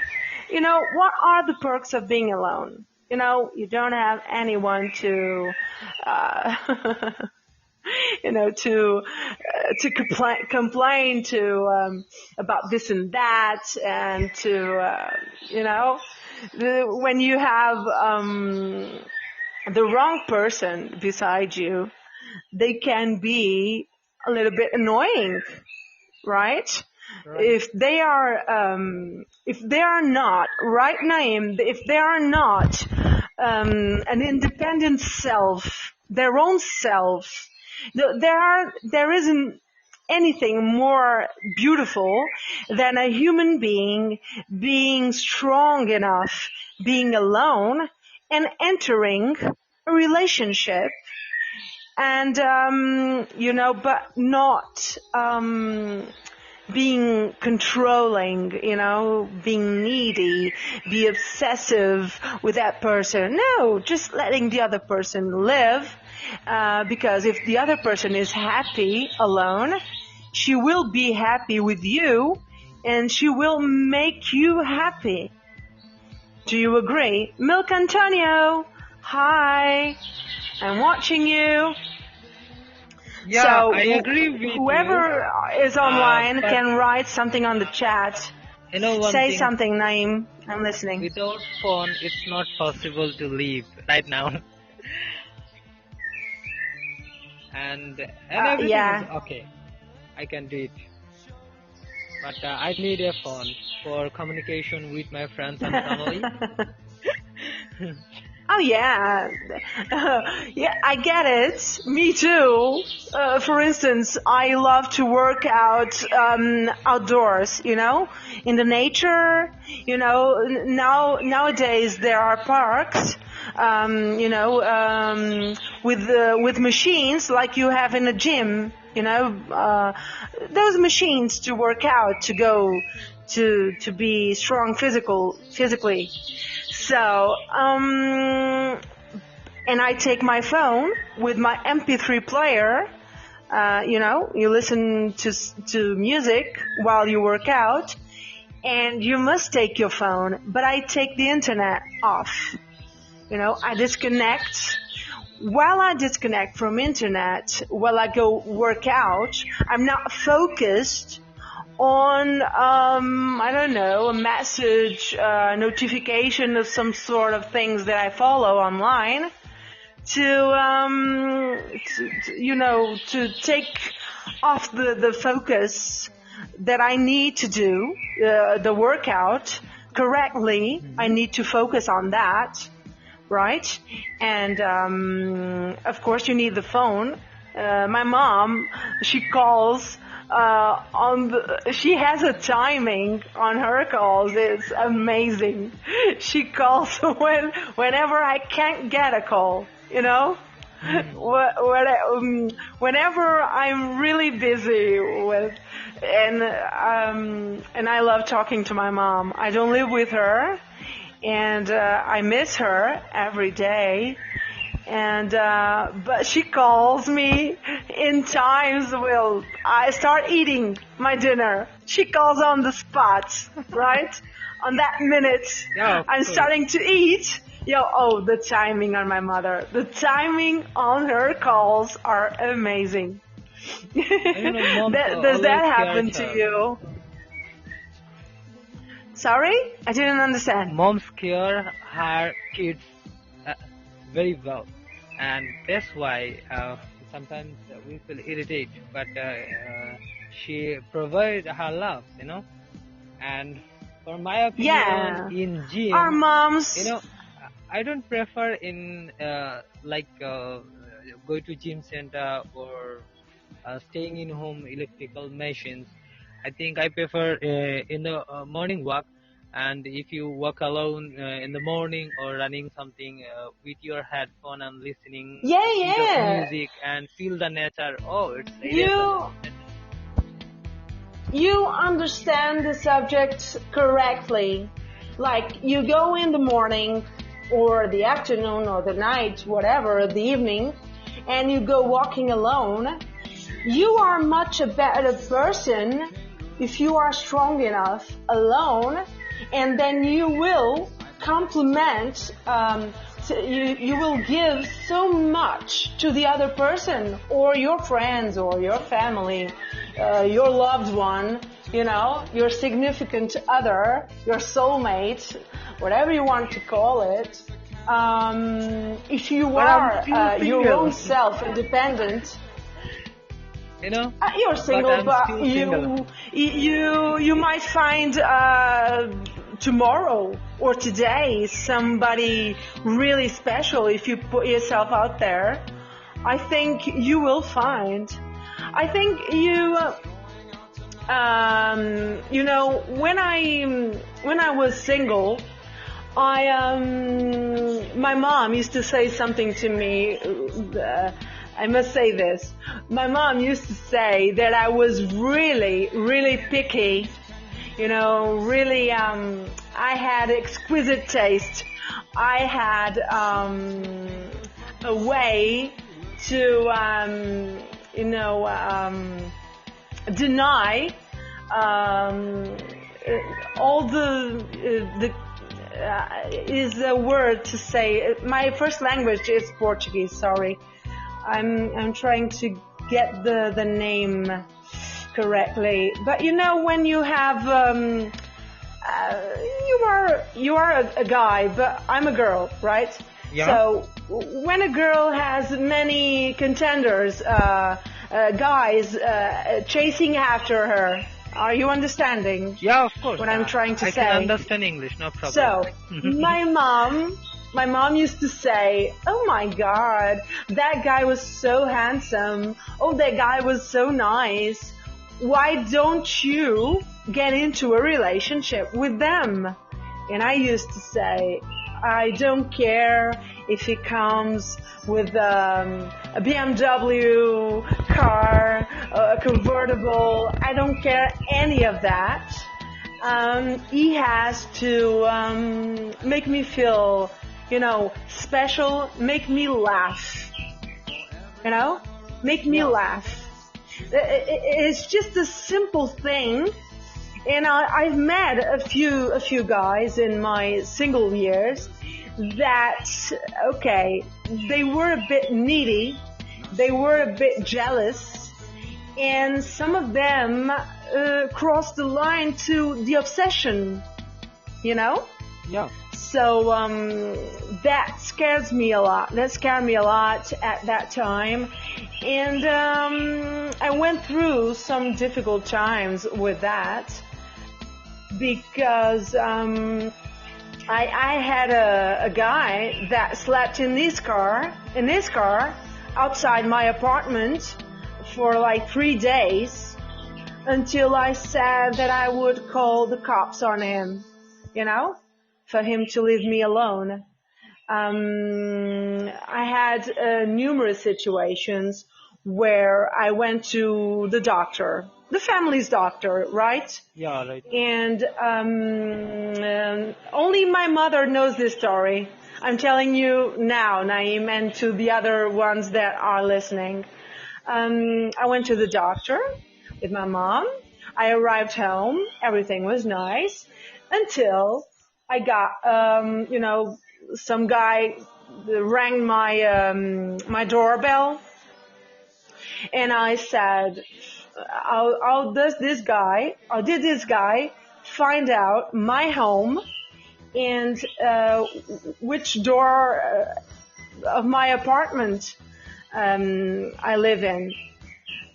What are the perks of being alone? You don't have anyone to, to complain to about this and that, and to, when you have the wrong person beside you, they can be a little bit annoying, right? Right. If they are not right name, if they are not an independent self, their own self, there isn't anything more beautiful than a human being strong enough, being alone, and entering a relationship, and but not being controlling, being needy, be obsessive with that person. No, just letting the other person live, because if the other person is happy alone, she will be happy with you, and she will make you happy. Do you agree? Milk Antonio, hi, I'm watching you. Yeah, So I agree with whoever is online but can write something on the chat. you. One Say thing, something, Naeem. I'm listening. without phone, it's not possible to live right now. and everything Yeah. is okay. I can do it. But I need a phone for communication with my friends and family. Oh yeah, yeah, I get it. Me too. For instance, I love to work out outdoors. In the nature. Nowadays there are parks. With machines like you have in a gym. Those machines to work out, to go to be strong physically. So, and I take my phone with my MP3 player. You listen to music while you work out, and you must take your phone. But I take the internet off. I disconnect. While I disconnect from internet, while I go work out, I'm not focused on, I don't know, a message, notification of some sort of things that I follow online to take off the focus that I need to do, the workout, correctly. I need to focus on that, right? And of course, you need the phone. My mom, she calls she has a timing on her calls. It's amazing. She calls whenever I can't get a call, you know? Whenever I'm really busy with, and I love talking to my mom. I don't live with her, and I miss her every day. And but she calls me in times when I start eating my dinner. She calls on the spot, right? On that minute, Yeah, I'm starting to eat. The timing on my mother. The timing on her calls are amazing. Does that happen to you? Sorry? I didn't understand. Moms care her kids very well, and that's why sometimes we feel irritated, but she provides her love, and for my opinion, in gym, our moms, I don't prefer in go to gym center or staying in home electrical machines. I think I prefer in the morning walk. And if you walk alone in the morning or running something with your headphone and listening to music and feel the nature, you understand the subject correctly. Like you go in the morning or the afternoon or the night, whatever, the evening, and you go walking alone. You are much a better person if you are strong enough alone. And then you will complement, you will give so much to the other person or your friends or your family, your loved one, your significant other, your soulmate, whatever you want to call it. If you are your own self independent, you're single, but you might find tomorrow or today somebody really special if you put yourself out there. I think you will find. I think when I was single, my mom used to say something to me. I must say this. My mom used to say that I was really, really picky. Really, I had exquisite taste. I had a way to, deny all is a word to say. My first language is Portuguese. Sorry. I'm trying to get the name correctly, but when you have you are a guy, but I'm a girl, right? Yeah. So when a girl has many contenders, guys chasing after her, are you understanding? Yeah, of course. What I'm trying to say. I can understand English, no problem. So my mom used to say, "Oh my God, that guy was so handsome. Oh, that guy was so nice. Why don't you get into a relationship with them?" And I used to say, "I don't care if he comes with a BMW car, a convertible. I don't care any of that. He has to make me feel, special, make me laugh, make me laugh." It's just a simple thing. And I've met a few guys in my single years that, they were a bit needy, they were a bit jealous, and some of them crossed the line to the obsession, Yeah. So that scares me a lot. That scared me a lot at that time. And I went through some difficult times with that. because I had a guy that slept in his car outside my apartment for like 3 days until I said that I would call the cops on him, for him to leave me alone. I had numerous situations where I went to the doctor, the family's doctor, right? Yeah, right. And only my mother knows this story. I'm telling you now, Naeem, and to the other ones that are listening. I went to the doctor with my mom. I arrived home. Everything was nice until I got, some guy rang my doorbell, and I said, how did this guy find out my home and which door of my apartment I live in?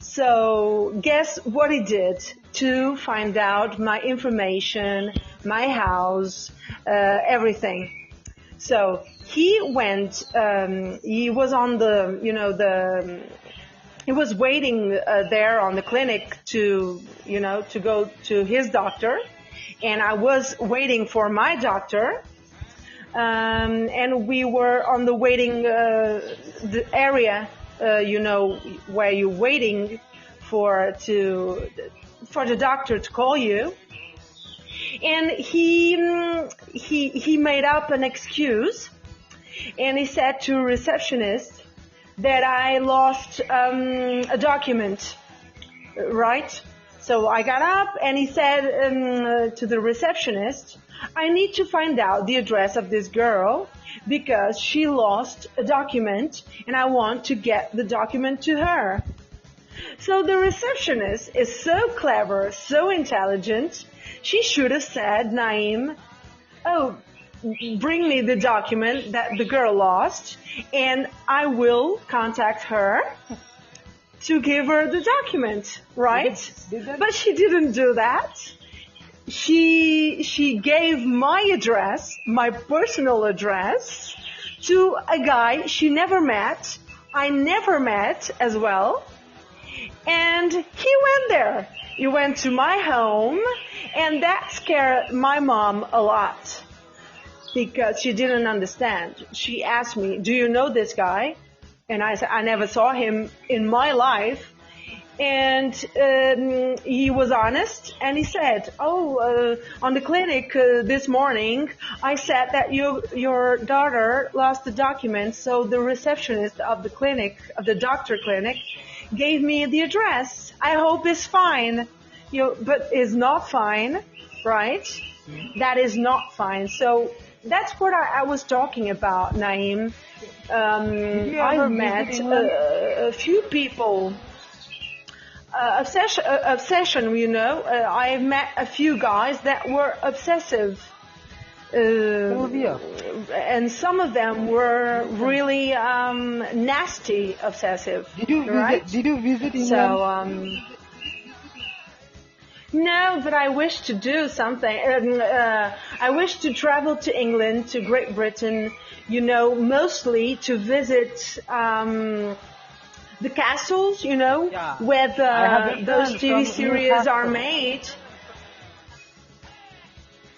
So guess what he did to find out my information, my house, everything. So he went, he was on he was waiting there on the clinic to go to his doctor, and I was waiting for my doctor, and we were on the waiting the area, where you're waiting for the doctor to call you. And he made up an excuse, and he said to a receptionist that I lost a document, right? So I got up, and he said to the receptionist, I need to find out the address of this girl because she lost a document, and I want to get the document to her. So the receptionist is so clever, so intelligent. She should have said, Naeem, bring me the document that the girl lost, and I will contact her to give her the document, right? But she didn't do that. She gave my address, my personal address, to a guy she never met, I never met as well, and he went there. He went to my home, and that scared my mom a lot because she didn't understand. She asked me, do you know this guy? And I said, I never saw him in my life. And he was honest, and he said, on the clinic this morning, I said that your daughter lost the document, so the receptionist of the clinic, of the doctor clinic, gave me the address. I hope it's fine. But it's not fine, right? That is not fine. So that's what I was talking about, Naeem. I've met a few people. Obsession, I've met a few guys that were obsessive. And some of them were really nasty obsessive. Did you visit England? So, no, but I wish to do something. I wish to travel to England, to Great Britain, mostly to visit the castles, where those TV series are made.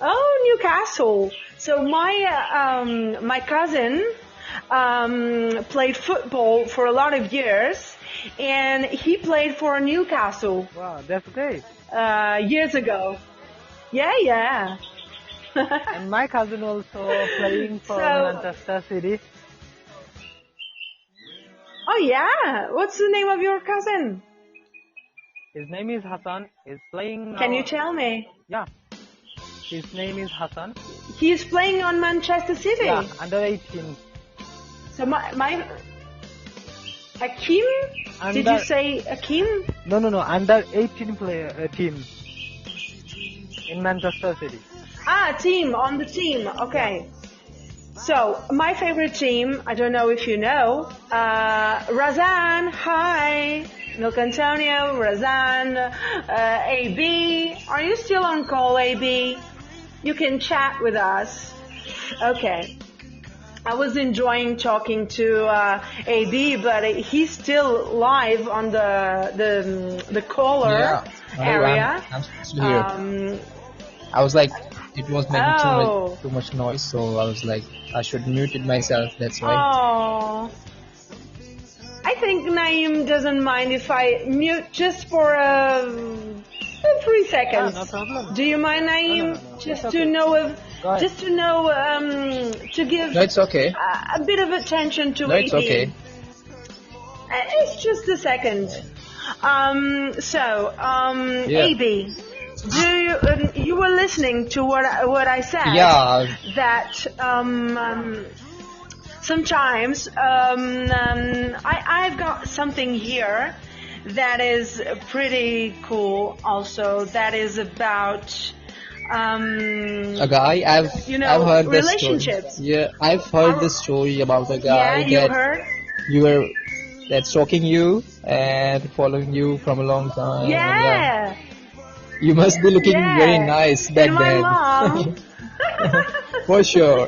Oh, Newcastle. So my cousin played football for a lot of years, and he played for Newcastle. Wow, that's great. Years ago. Yeah. And my cousin also playing for Manchester City. Oh yeah, what's the name of your cousin? His name is Hassan. He's playing. Can you tell me? Yeah. His name is Hassan. He's playing on Manchester City. Yeah, under 18. So my Akim? Did you say Akim? No. Under 18 player team in Manchester City. Team on the team. Okay. So my favorite team, I don't know if you know, Razan. Hi. Milk Antonio, Razan, AB. Are you still on call, AB? You can chat with us. Okay. I was enjoying talking to AB, but he's still live on the caller Yeah. area. I'm still here. I was like, it was making too much noise, so I was like, I should mute it myself. That's why. Oh. I think Naeem doesn't mind if I mute just for 3 seconds. No problem. Do you mind, Naeem? No. Just It's to okay. know if, Go ahead. just to know, to give No, it's okay. a bit of attention to No, it's AB. okay. It's just a second. Yeah. AB, do you were listening to what I said? Yeah. That sometimes I've got something here that is pretty cool. Also, that is about A guy, I've know, heard this relationships. story. Yeah, I've heard this story about a Yeah, guy you that heard? you were that's stalking you and following you from a long time. And Yeah. you must be looking Yeah. very nice back And my then. mom. For sure.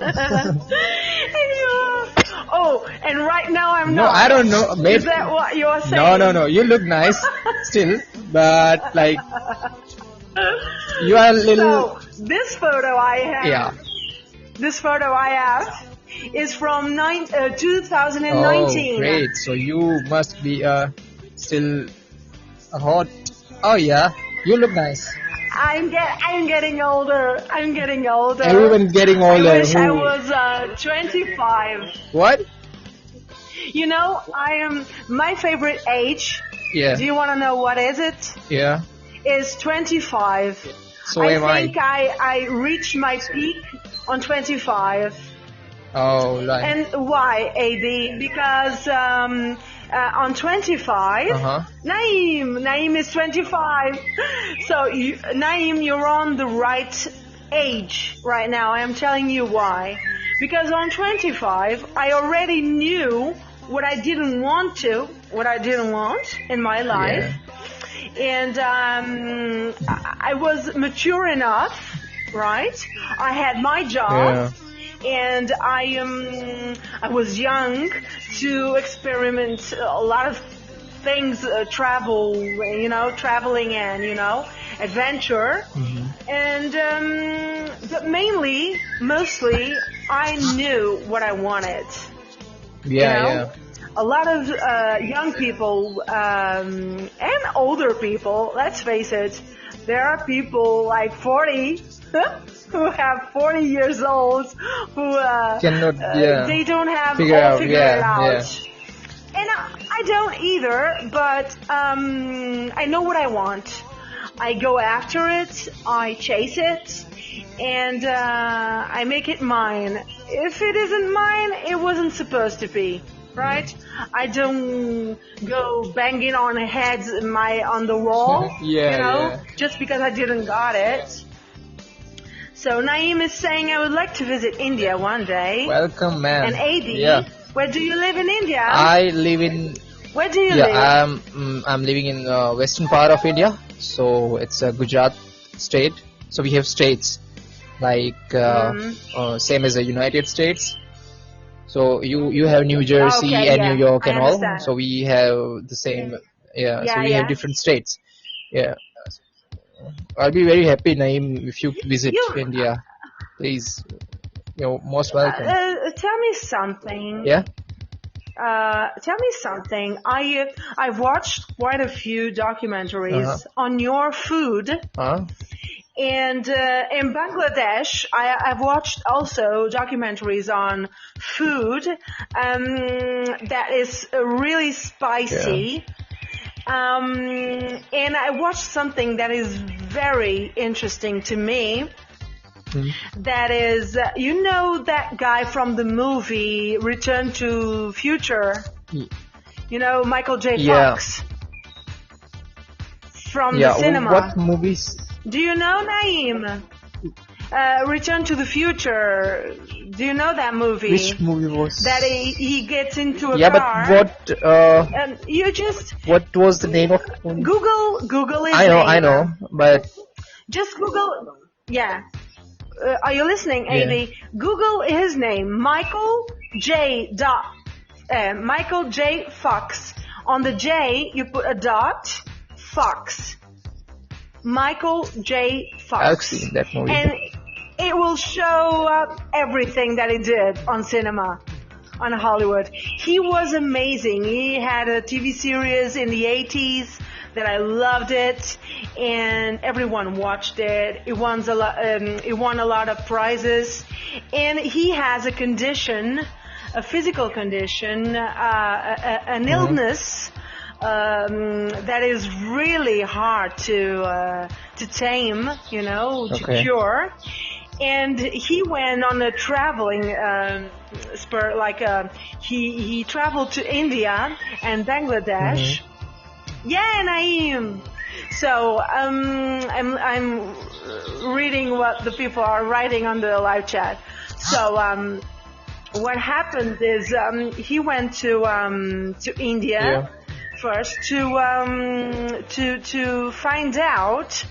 Oh, and right now I'm No, not. I don't know. Maybe, Is that what you're saying? no. You look nice still, but like you are a little. So this photo I have. Yeah. This photo I have is from 2019. Oh, great. So you must be still a hot. Oh yeah, you look nice. I'm getting older. I'm getting older. Everyone getting older. I wish I Who- was 25. What? You know, I am my favorite age. Yeah. Do you want to know what is it? Yeah. Is 25. So I am I. think I reached my peak on 25. Oh, right. And why, AB? Because on 25, Naeem is 25. So Naeem, you're on the right age right now. I am telling you why. Because on 25, I already knew what I didn't want in my life. Yeah. And I was mature enough, right? I had my job, and I was young to experiment a lot of things, traveling and adventure, and but mostly, I knew what I wanted. Yeah. A lot of young people and older people, let's face it, there are people like 40 who have 40 years old who Cannot, they don't have figure all out, figured yeah. out. And I don't either, but I know what I want. I go after it, I chase it, and I make it mine. If it isn't mine, it wasn't supposed to be. Right? I don't go banging on heads on the wall, just because I didn't got it. So Naeem is saying I would like to visit India one day. Welcome, man. And AB, Yeah. where do you live in India? I live in. Where do you Yeah, live? I'm living in western part of India. So it's a Gujarat state. So we have states like same as the United States. So you have New Jersey Okay, and yeah, New York I and all. understand. So we have the same. Yeah. So we have different states. Yeah. I'll be very happy, Naeem, if you visit India. Please, you're most welcome. Tell me something. Yeah. Tell me something. I've watched quite a few documentaries on your food. And in Bangladesh, I've watched also documentaries on food that is really spicy. And I watched something that is very interesting to me. That is, that guy from the movie Return to Future? Michael J. Fox? From the cinema. What movies? Do you know, Naeem? Return to the Future, Do you know that movie? Which movie was That he gets into a Yeah, car. but And you just what was the name of the movie? Google his I name. know, but Just Google. Yeah. Are you listening, Yeah. AB? Google his name, Michael J. Fox. On the J, you put a dot. Fox. Michael J. Fox. I've seen that movie. And it will show up everything that he did on cinema, on Hollywood. He was amazing. He had a TV series in the 80s that I loved it, and everyone watched it. It won a lot of prizes, and he has a condition, a physical condition, an illness that is really hard to tame, to cure. And he went on a traveling spur, he traveled to India and Bangladesh. Yeah, Naeem. So I'm reading what the people are writing on the live chat. So what happened is he went to India first to find out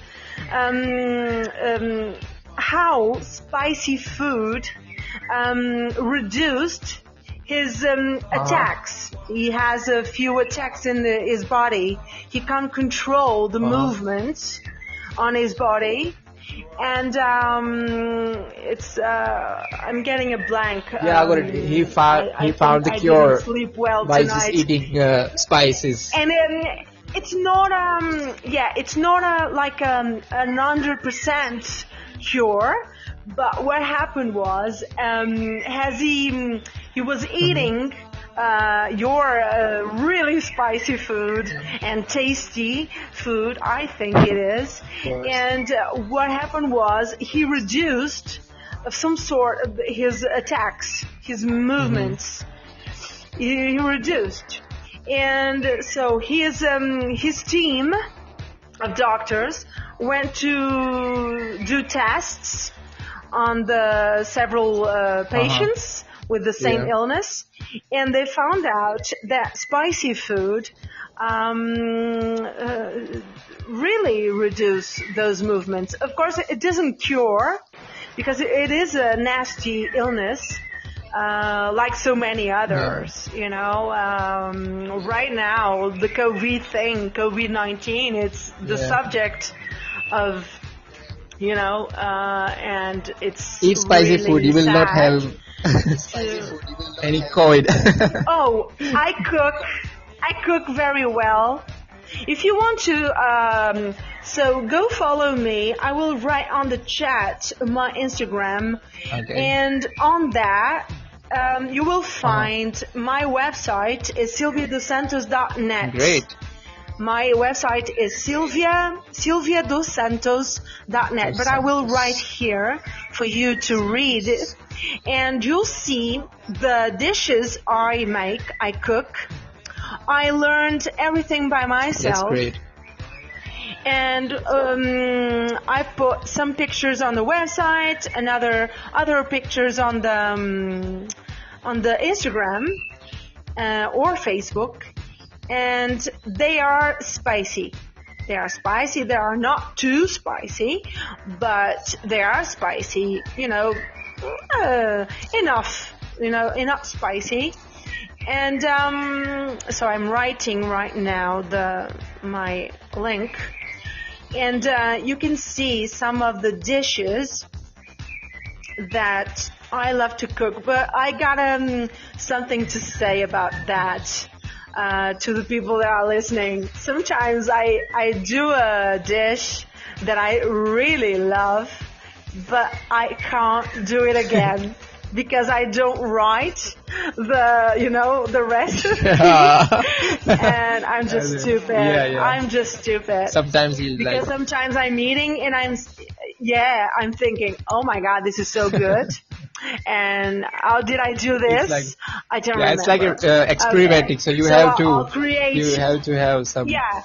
how spicy food reduced his attacks. He has a few attacks in his body. He can't control the movements on his body, and it's I'm getting a blank. Yeah, I got it. He found the I cure didn't sleep well by tonight. just eating spices. And it's not it's not a 100% cure. But what happened was, as he was eating your really spicy food and tasty food, I think it is. And what happened was he reduced some sort of his attacks, his movements. He reduced, and so his team of doctors went to do tests on the several patients with the same illness, and they found out that spicy food really reduce those movements. Of course, it doesn't cure, because it is a nasty illness, like so many others. Right now, the COVID-19, it's the subject of, and it's Eat spicy really food, you will not sad. have any COVID. Oh, I cook very well. If you want to, so go follow me. I will write on the chat my Instagram, and on that you will find my website is silviadossantos.net. Great. My website is silviadossantos.net, but I will write here for you to read, and you'll see the dishes I make, I cook. I learned everything by myself. That's great. And I put some pictures on the website, and other pictures on the Instagram or Facebook. And they are spicy. They are spicy. They are not too spicy, but they are spicy. Enough. Enough spicy. And so I'm writing right now my link, and you can see some of the dishes that I love to cook. But I got something to say about that. To the people that are listening. Sometimes I do a dish that I really love, but I can't do it again because I don't write the recipe. And I'm just stupid. I'm just stupid. Sometimes sometimes I'm eating and I'm thinking, oh my God, this is so good. And how did I do this? I don't remember. It's like experimenting. So you have to have some. Yeah,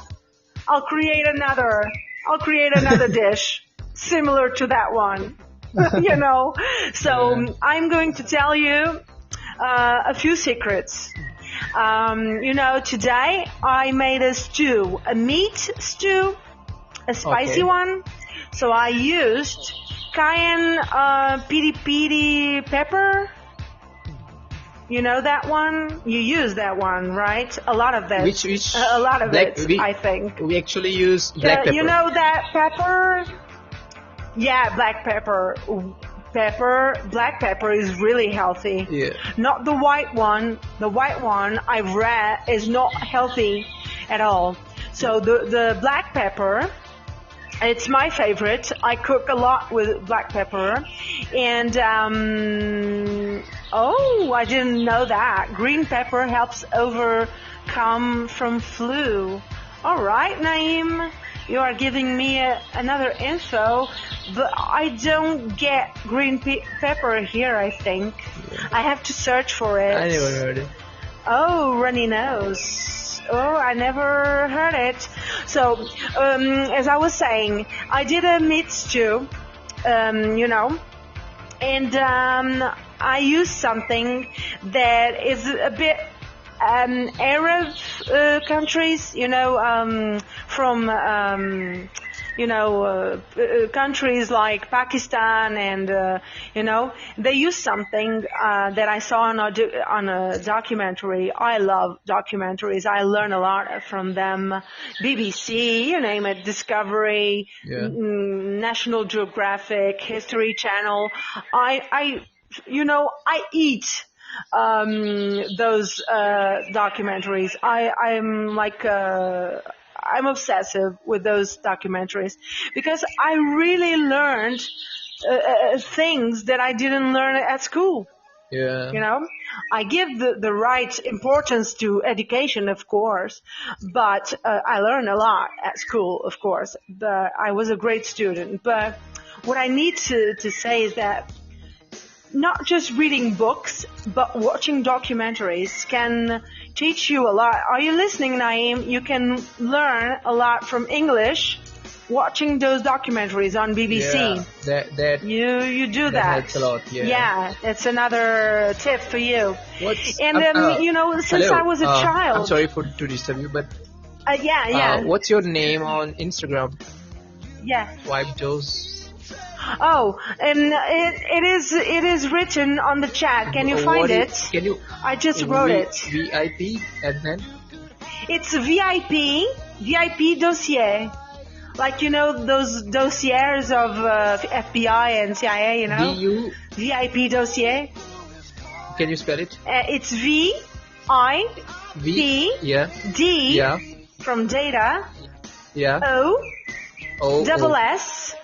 I'll create another dish similar to that one. you know. So Yeah. I'm going to tell you a few secrets. You know, today I made a stew, a meat stew, a spicy Okay. one. So I used cayenne piri piri pepper. You know that one? You use that one, right? A lot of that. Which A lot of black it, we I think. we actually use black pepper. You know that pepper? Yeah, black pepper. Black pepper is really healthy. Yeah. Not the white one. The white one I've read is not healthy at all. So the black pepper, it's my favorite. I cook a lot with black pepper. And, oh, I didn't know that. Green pepper helps overcome from flu. All right, Naeem. You are giving me another info, but I don't get green pepper here, I think. Yeah. I have to search for it. I never heard it. Oh, runny nose. Oh, I never heard it. So, as I was saying, I did a meat stew, you know, and I used something that is a bit Arab countries, you know, from you know, countries like Pakistan, and you know, they use something that I saw on a documentary. I love documentaries. I learn a lot from them. BBC, you name it, Discovery, Yeah. National Geographic, History Channel. You know, I eat those documentaries. I'm like I'm obsessive with those documentaries because I really learned things that I didn't learn at school. Yeah. You know, I give the right importance to education, of course, but I learned a lot at school, of course. I was a great student. But what I need to say is that not just reading books, but watching documentaries can teach you a lot. Are you listening, Naeem? You can learn a lot from English watching those documentaries on BBC. Yeah, that You do that. helps a lot. Yeah. Yeah, it's another tip for you. What's And you know, since hello, I was a child. I'm sorry to disturb you, but Yeah. what's your name on Instagram? Yeah. Wipe Joe's. Oh, and it is written on the chat. Can you find it? Can you? I just wrote it. VIP and then? It's VIP dossier. Like, you know, those dossiers of FBI and CIA, you know? DU. VIP dossier. Can you spell it? It's V-I-P Yeah. D Yeah. from data. Yeah. O double O. S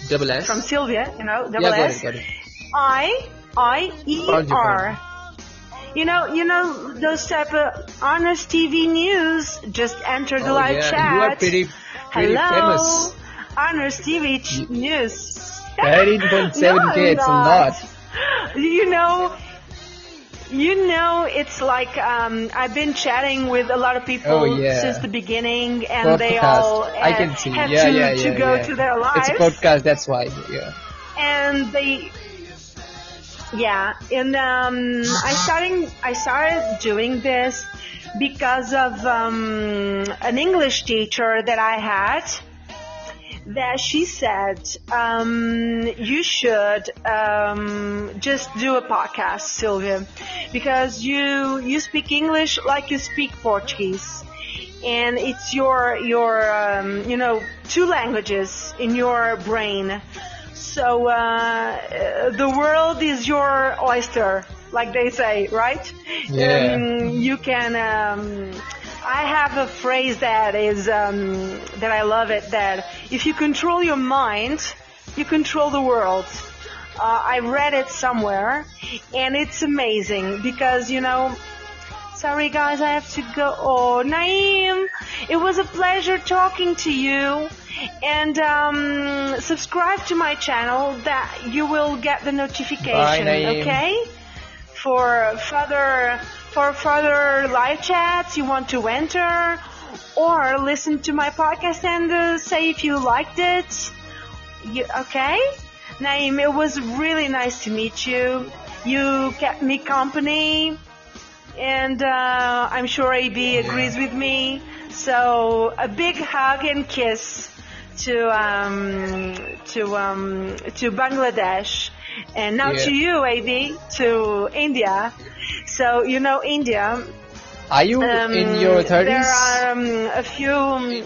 Double S. from Sylvia, you know, double Yeah, S. got it. I-E-R. You know those type of honest TV news. Just enter the live yeah. chat. You are pretty Hello, famous. honest TV news. 13.7K, No, it's a I'm lot. not. You know, it's like I've been chatting with a lot of people Oh, yeah. since the beginning, and they Podcast. all I can see. have Yeah, to go yeah. to their lives. It's a podcast, that's why. Yeah. And I started doing this because of an English teacher that I had, that she said you should just do a podcast, Sylvia, because you speak English like you speak Portuguese, and it's your you know, two languages in your brain. So the world is your oyster, like they say, right? Yeah. You can. I have a phrase that is that I love it. That if you control your mind, you control the world. I read it somewhere, and it's amazing because, you know. Sorry guys, I have to go. Oh, Naeem, it was a pleasure talking to you. And subscribe to my channel, that you will get the notification. Bye, Naeem. Okay? For further live chats you want to enter, or listen to my podcast and say if you liked it. Okay? Naeem, it was really nice to meet you. You kept me company, and I'm sure AB agrees with me. So a big hug and kiss to Bangladesh, and now Yeah. to you, AB, to India. So you know India. Are you in your There 30s? are a few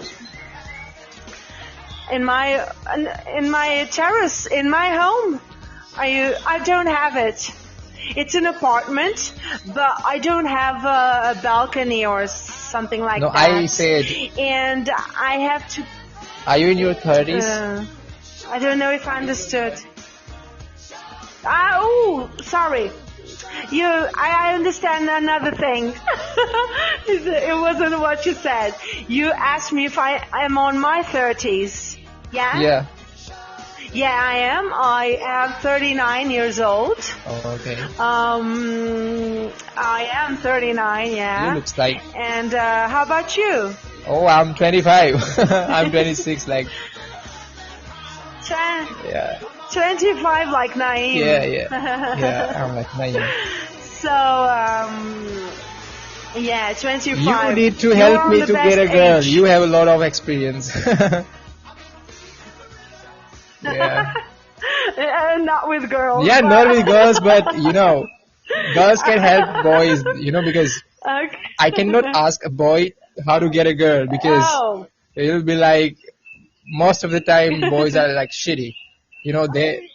in my terrace in my home. I don't have it. It's an apartment, but I don't have a balcony or something like No, that. I said, And I have to. are you in your 30s? I don't know if I understood. Oh, sorry. I understand another thing. It wasn't what you said. You asked me if I am on my 30s. Yeah? Yeah. Yeah, I am. I am 39 years old. Oh, okay. I am 39, yeah. You looks like. And how about you? Oh, I'm 25. I'm 26. Like. Yeah. 25 like Naeem. Yeah. I'm like 9. So, yeah, 25. You need to You're help on me the to best get a girl. age. You have a lot of experience. Yeah. Not with girls. Yeah, not with girls, but you know, girls can help boys. You know, because Okay. I cannot ask a boy how to get a girl because Oh. it'll be like most of the time boys are like shitty. You know, they.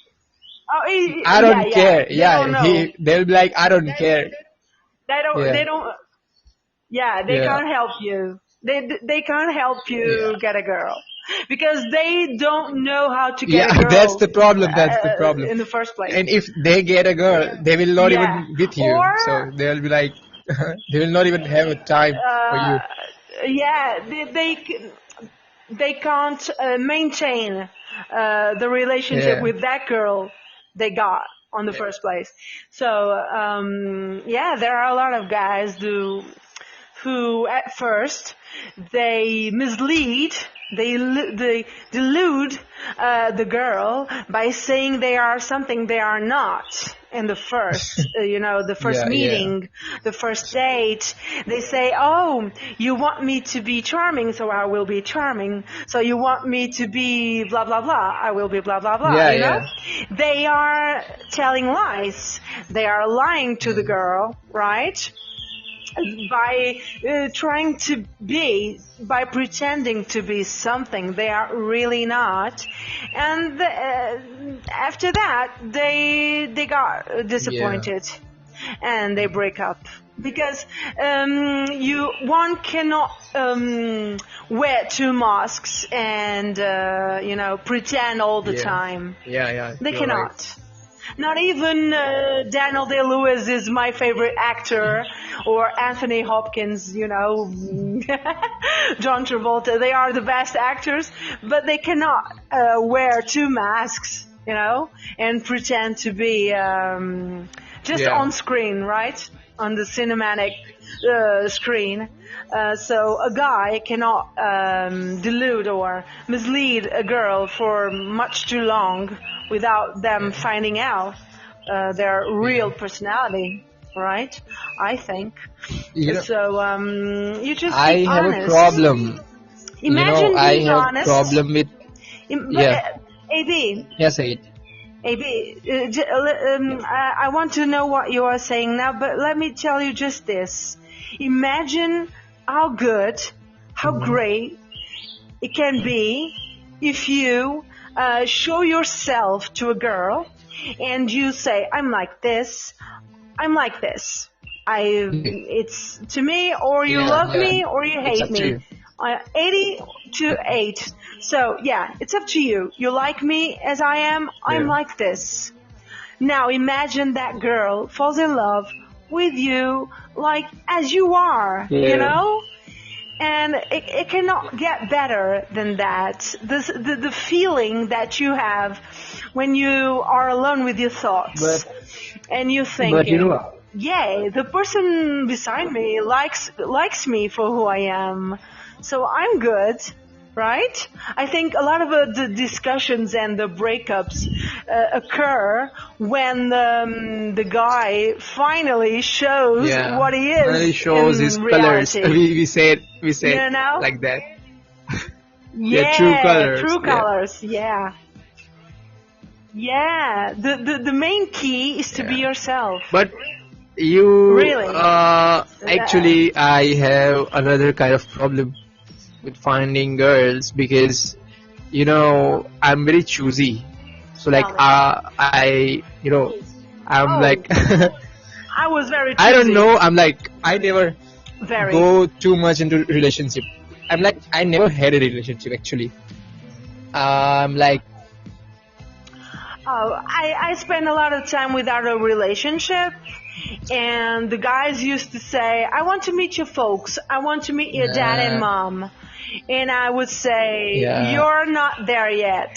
Oh, I don't yeah, care. They Yeah, don't know. they'll be like, I don't care. They don't. Yeah. They don't. Yeah, they Yeah. can't help you. They can't help you Yeah. get a girl because they don't know how to get Yeah, a girl. that's the problem. That's the problem. In the first place. And if they get a girl, they will not Yeah. even with you. Or- So they'll be like, they will not even have a time for you. Yeah, they can't maintain the relationship Yeah. with that girl they got on the first place. So yeah, there are a lot of guys who at first they mislead, they delude the girl by saying they are something they are not in the first, the first Yeah, meeting, the first date. They say, oh, you want me to be charming, so I will be charming. So you want me to be blah, blah, blah, I will be blah, blah, blah, Yeah, you know? yeah. They are telling lies. They are lying to the girl, right? By by pretending to be something they are really not, and after that they got disappointed, and they break up because one cannot wear two masks and pretend all the time. Yeah. They you're cannot. right. Not even Daniel Day-Lewis is my favorite actor, or Anthony Hopkins, John Travolta. They are the best actors, but they cannot wear two masks, and pretend to be just Yeah. on screen, right? On the cinematic screen. So a guy cannot delude or mislead a girl for much too long without them finding out their real personality, right? I think. You know, So you just I be have honest. a problem. Imagine I being have honest. problem with. Yeah. AB, Yeah, say it. AB, I want to know what you are saying now, but let me tell you just this. Imagine how good, how great it can be if you show yourself to a girl and you say, I'm like this, it's to me, or you love me, or you It's hate up to me. you. 80 to 8. So, yeah, it's up to you. You like me as I am, I'm Yeah. like this. Now, imagine that girl falls in love with you like as you are, Yeah. And it cannot get better than that. The feeling that you have when you are alone with your thoughts. And you think, But you know, yeah, the person beside me likes me for who I am. So I'm good, right? I think a lot of the discussions and the breakups occur when the guy finally shows what he is Finally shows in his colors. reality. We say You know? like that. Yeah, true colors. true colors. Yeah. Yeah. The main key is to be yourself. But you Really? actually, I have another kind of problem with finding girls because I'm very choosy. So like Tell me. I'm Oh. like I was very choosy. I don't know. I'm like I never Very. go too much into relationship. I'm like I never had a relationship actually. I'm like Oh, I spent a lot of time without a relationship, and the guys used to say, I want to meet your folks. I want to meet your dad and mom. And I would say, you're not there yet.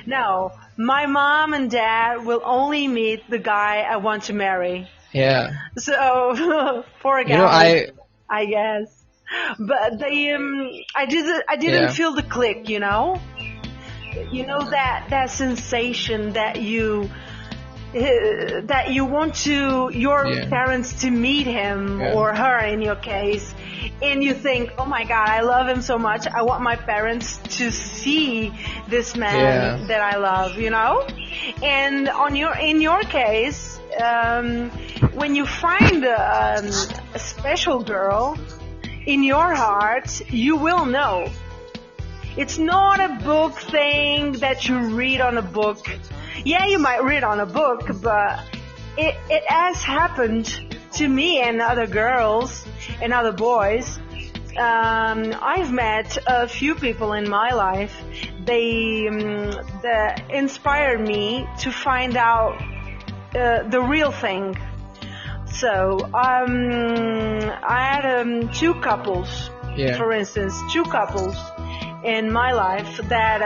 No, my mom and dad will only meet the guy I want to marry. yeah. So, poor guy, I I guess. But I didn't feel the click, that sensation that you want your parents to meet him or her in your case, and you think, oh my God, I love him so much, I want my parents to see this man that I love, and in your case, when you find a special girl in your heart, you will know. It's not a book thing that you read on a book. Yeah, you might read on a book, but it has happened to me and other girls and other boys. I've met a few people in my life. They that inspired me to find out the real thing. So I had two couples, for instance, in my life that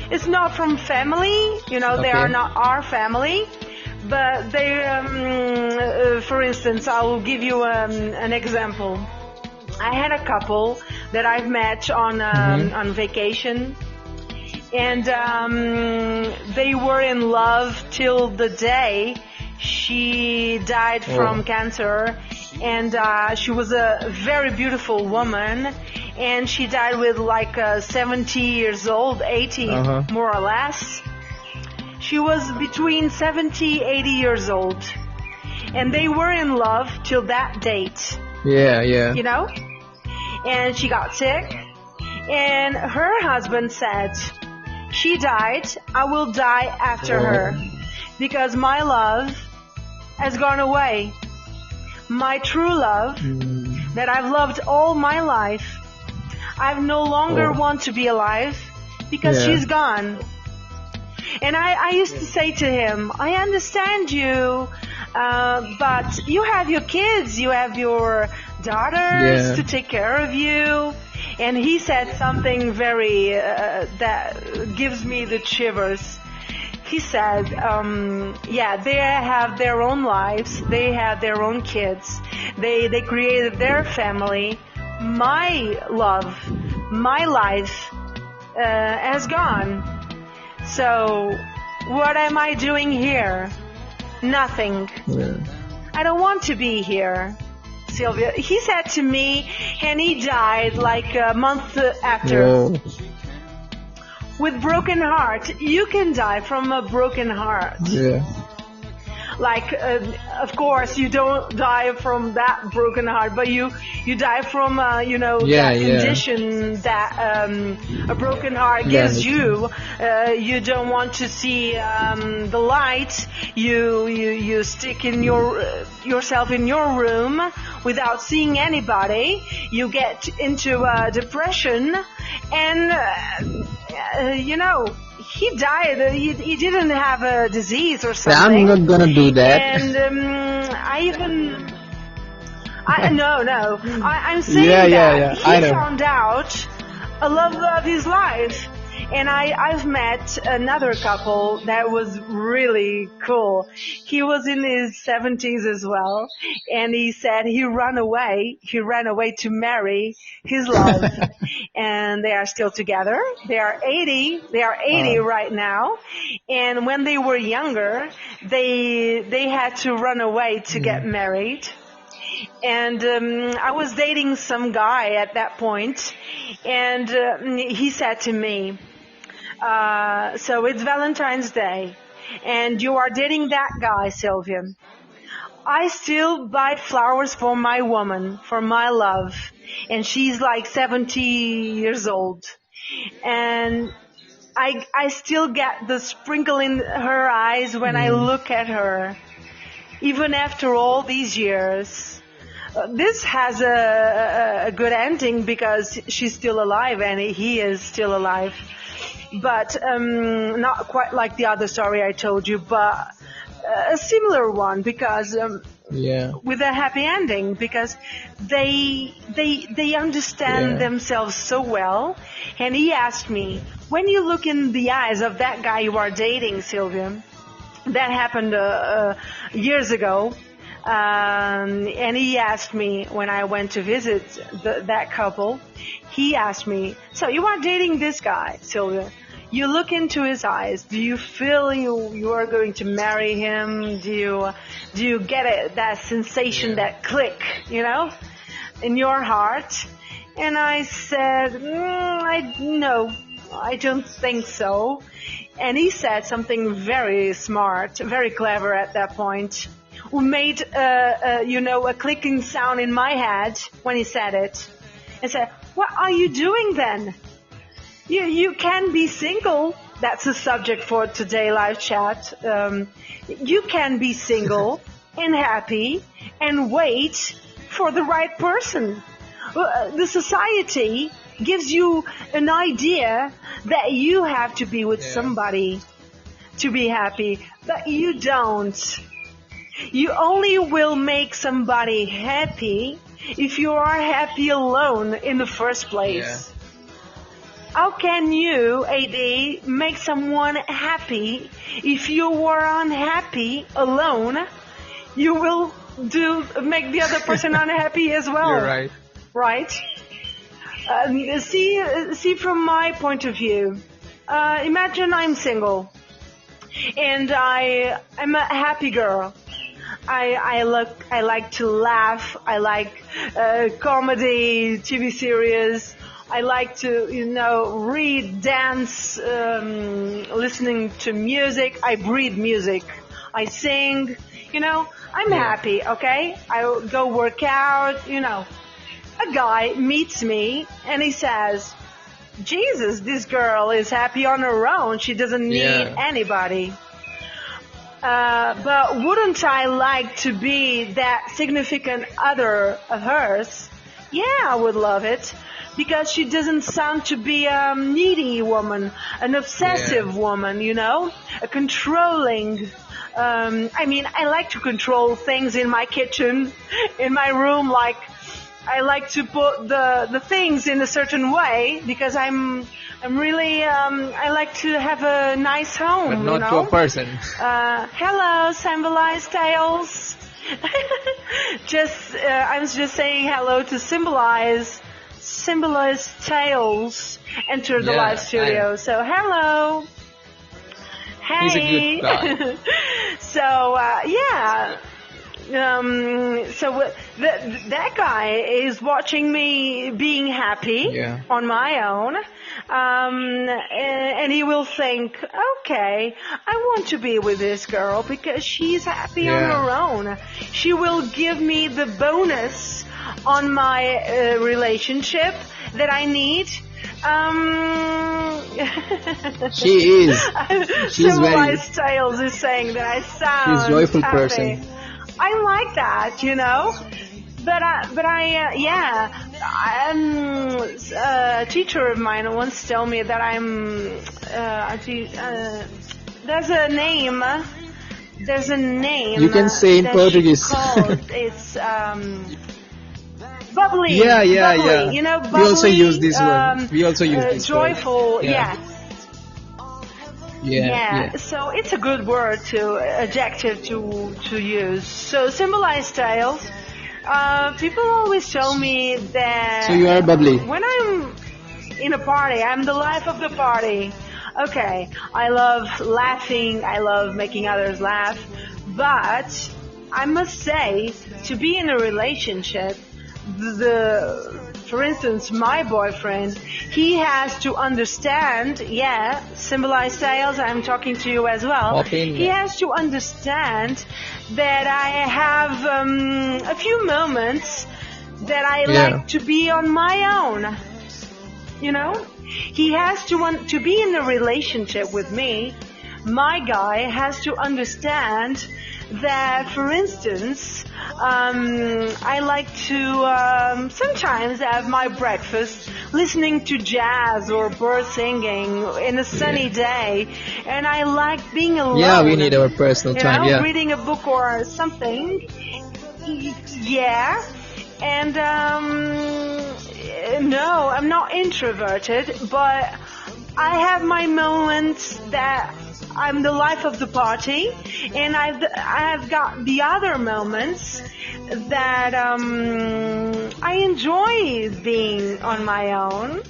it's not from family, they are not our family, but they, for instance, I will give you an example. I had a couple that I've met on vacation, and they were in love till the day she died from cancer, and she was a very beautiful woman. And she died with like 70 years old, 80 more or less. She was between 70, 80 years old. And they were in love till that date. Yeah. And she got sick. And her husband said, she died, I will die after her. Because my love has gone away. My true love that I've loved all my life, I no longer want to be alive because she's gone. And I used to say to him, I understand you, but you have your kids, you have your daughters to take care of you. And he said something very, that gives me the shivers. He said, they have their own lives, they have their own kids, they created their family. My love, my life has gone. So what am I doing here? Nothing. I don't want to be here, Sylvia. He said to me, and he died like a month after. With broken heart. You can die from a broken heart. Like, of course, you don't die from that broken heart, but you die from, that condition that a broken heart gives you. You don't want to see the light. You stick in yourself in your room without seeing anybody. You get into depression, and he died. He didn't have a disease or something. I'm not gonna do that. And I'm saying that he found out a love of his life. And I've met another couple that was really cool. He was in his 70s as well, and he said he ran away to marry his love. and they are still together. They are 80. They are 80 right now. And when they were younger, they had to run away to get married. And I was dating some guy at that point, and he said to me, so it's Valentine's Day, and you are dating that guy, Sylvia. I still buy flowers for my woman, for my love, and she's like 70 years old. And I still get the sprinkle in her eyes when I look at her, even after all these years. This has a good ending because she's still alive and he is still alive. But not quite like the other story I told you, but a similar one because with a happy ending, because they understand themselves so well. And he asked me, when you look in the eyes of that guy you are dating, Sylvia, that happened years ago. And he asked me when I went to visit that couple, he asked me, so you are dating this guy, Sylvia. You look into his eyes. Do you feel you are going to marry him? Do you get that sensation, that click, in your heart? And I said, no, I don't think so. And he said something very smart, very clever at that point, who made a clicking sound in my head when he said it. And said, what are you doing then? You can be single. That's the subject for today live chat. You can be single and happy and wait for the right person. The society gives you an idea that you have to be with somebody to be happy, but you don't. You only will make somebody happy if you are happy alone in the first place. Yeah. How can you, AD, make someone happy if you were unhappy alone? You will make the other person unhappy as well. You're right. Right? See from my point of view. Imagine I'm single, and I'm a happy girl. I like to laugh. I like comedy, TV series. I like to, read, dance, listening to music. I breathe music. I sing. I'm happy, okay? I go work out, A guy meets me and he says, Jesus, this girl is happy on her own. She doesn't need anybody. But wouldn't I like to be that significant other of hers? Yeah, I would love it. Because she doesn't sound to be a needy woman, an obsessive woman, a controlling. I like to control things in my kitchen, in my room, like I like to put the things in a certain way because I'm really, I like to have a nice home, but not to a person. Hello, symbolized tales. I'm just saying hello to symbolize tales enter the live studio. So hello. Hey. He's a good guy. So that guy is watching me being happy on my own, and he will think, okay, I want to be with this girl because she's happy on her own. She will give me the bonus on my relationship that I need. She is. She's very. Styles is saying that I sound. She's a joyful happy. Person. I like that, a teacher of mine once told me that there's a name. You can say in Portuguese. It's bubbly. Yeah. Bubbly, bubbly. We also use this word. We also use this joyful, word. Yeah. So it's a good word adjective to use. So symbolized styles. People always tell me that. So you are bubbly. When I'm in a party. I'm the life of the party. Okay, I love laughing. I love making others laugh. But I must say, to be in a relationship, for instance, my boyfriend, he has to understand, symbolized sales, I'm talking to you as well. He has to understand that I have a few moments that I like to be on my own. You know? He has to want to be in a relationship with me. My guy has to understand that, for instance, I like to sometimes have my breakfast listening to jazz or bird singing in a sunny day, and I like being alone. Yeah, we need our personal time. Reading a book or something. Yeah, and no, I'm not introverted, but I have my moments that I'm the life of the party, and I've got the other moments that I enjoy being on my own.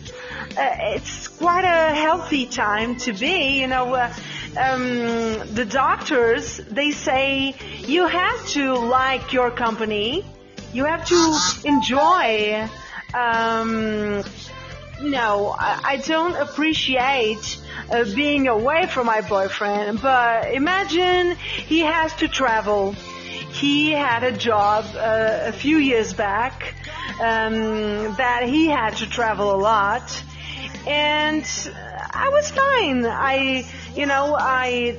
It's quite a healthy time to be, you know. The doctors, they say you have to like your company, you have to enjoy. No, I don't appreciate being away from my boyfriend, but imagine he has to travel. He had a job a few years back that he had to travel a lot, and I was fine. I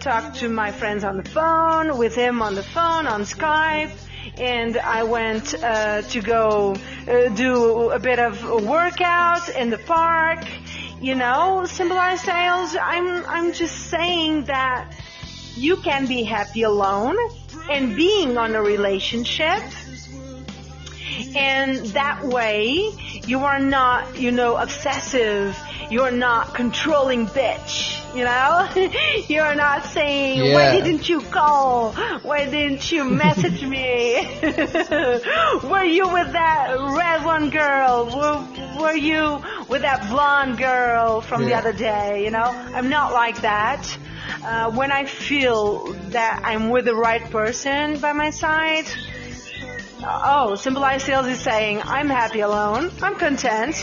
talked to my friends on the phone, with him on the phone, on Skype, and I went to go do a bit of a workout in the park. You know, symbolized sales. I'm just saying that you can be happy alone and being on a relationship, and that way you are not, obsessive. You're not controlling bitch. You're not saying, why didn't you call? Why didn't you message me? Were you with that red one girl? Were you with that blonde girl from the other day? I'm not like that. When I feel that I'm with the right person by my side, symbolized sales is saying, I'm happy alone, I'm content.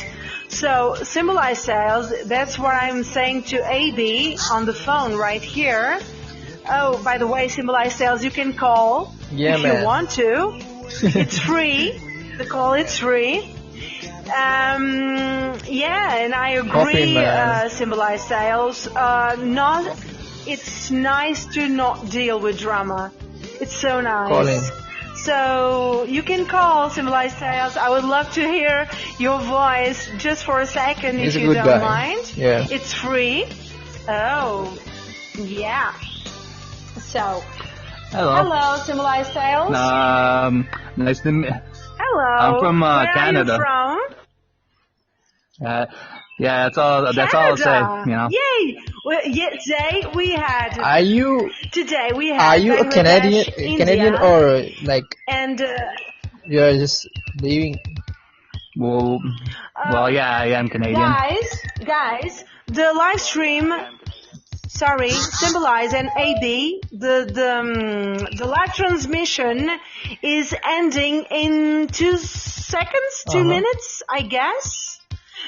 So, symbolized sales, that's what I'm saying to AB on the phone right here. Oh, by the way, symbolized sales, you can call if you want to. It's free. The call is free. And I agree, symbolized sales. It's nice to not deal with drama. It's so nice. Calling. So you can call symbolized sales. I would love to hear your voice just for a second if you don't mind. Yeah. It's free. Oh, yeah. So, hello, symbolized sales. Nice to meet. Hello. I'm from Canada. Where are you from? Yeah, that's all I'll say. Yay! Well, today we had. Today we had. Are you a Canadian? India, Canadian or like? And. You're just leaving. Well, yeah, I am Canadian. Guys, the live stream. Sorry, Symbolize and AB. The live transmission is ending in 2 seconds, 2 minutes, I guess.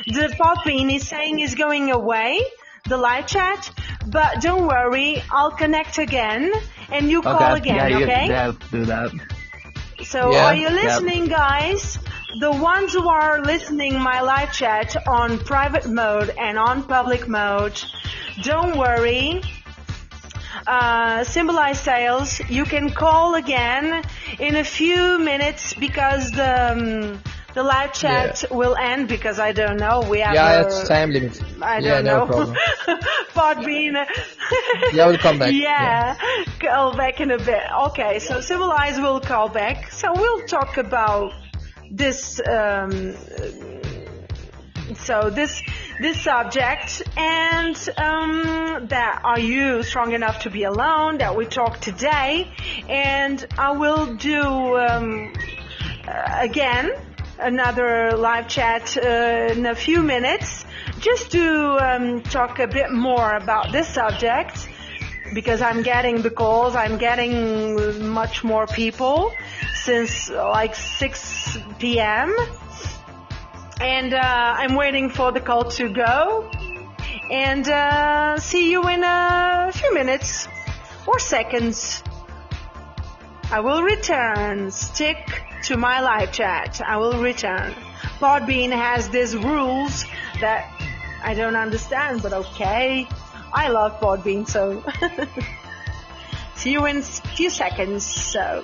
The Poppin is saying is going away, the live chat, but don't worry, I'll connect again, and you call again, okay? Yeah, do that. So, are you listening, guys? The ones who are listening my live chat on private mode and on public mode, don't worry. Symbolize sales, you can call again in a few minutes because the live chat will end because I don't know. We have it's time limit. I don't know. No problem. Podbean. We'll come back. Call back in a bit. Okay, so Symbolize will call back. So we'll talk about this. This subject and that are you strong enough to be alone? That we talk today, and I will do again another live chat in a few minutes just to talk a bit more about this subject, because I'm getting the calls, I'm getting much more people since like 6 p.m. And I'm waiting for the call to go. And see you in a few minutes or seconds. I will return. Stick to my live chat. I will return. Podbean has these rules that I don't understand, but okay. I love Podbean, so see you in a few seconds. So.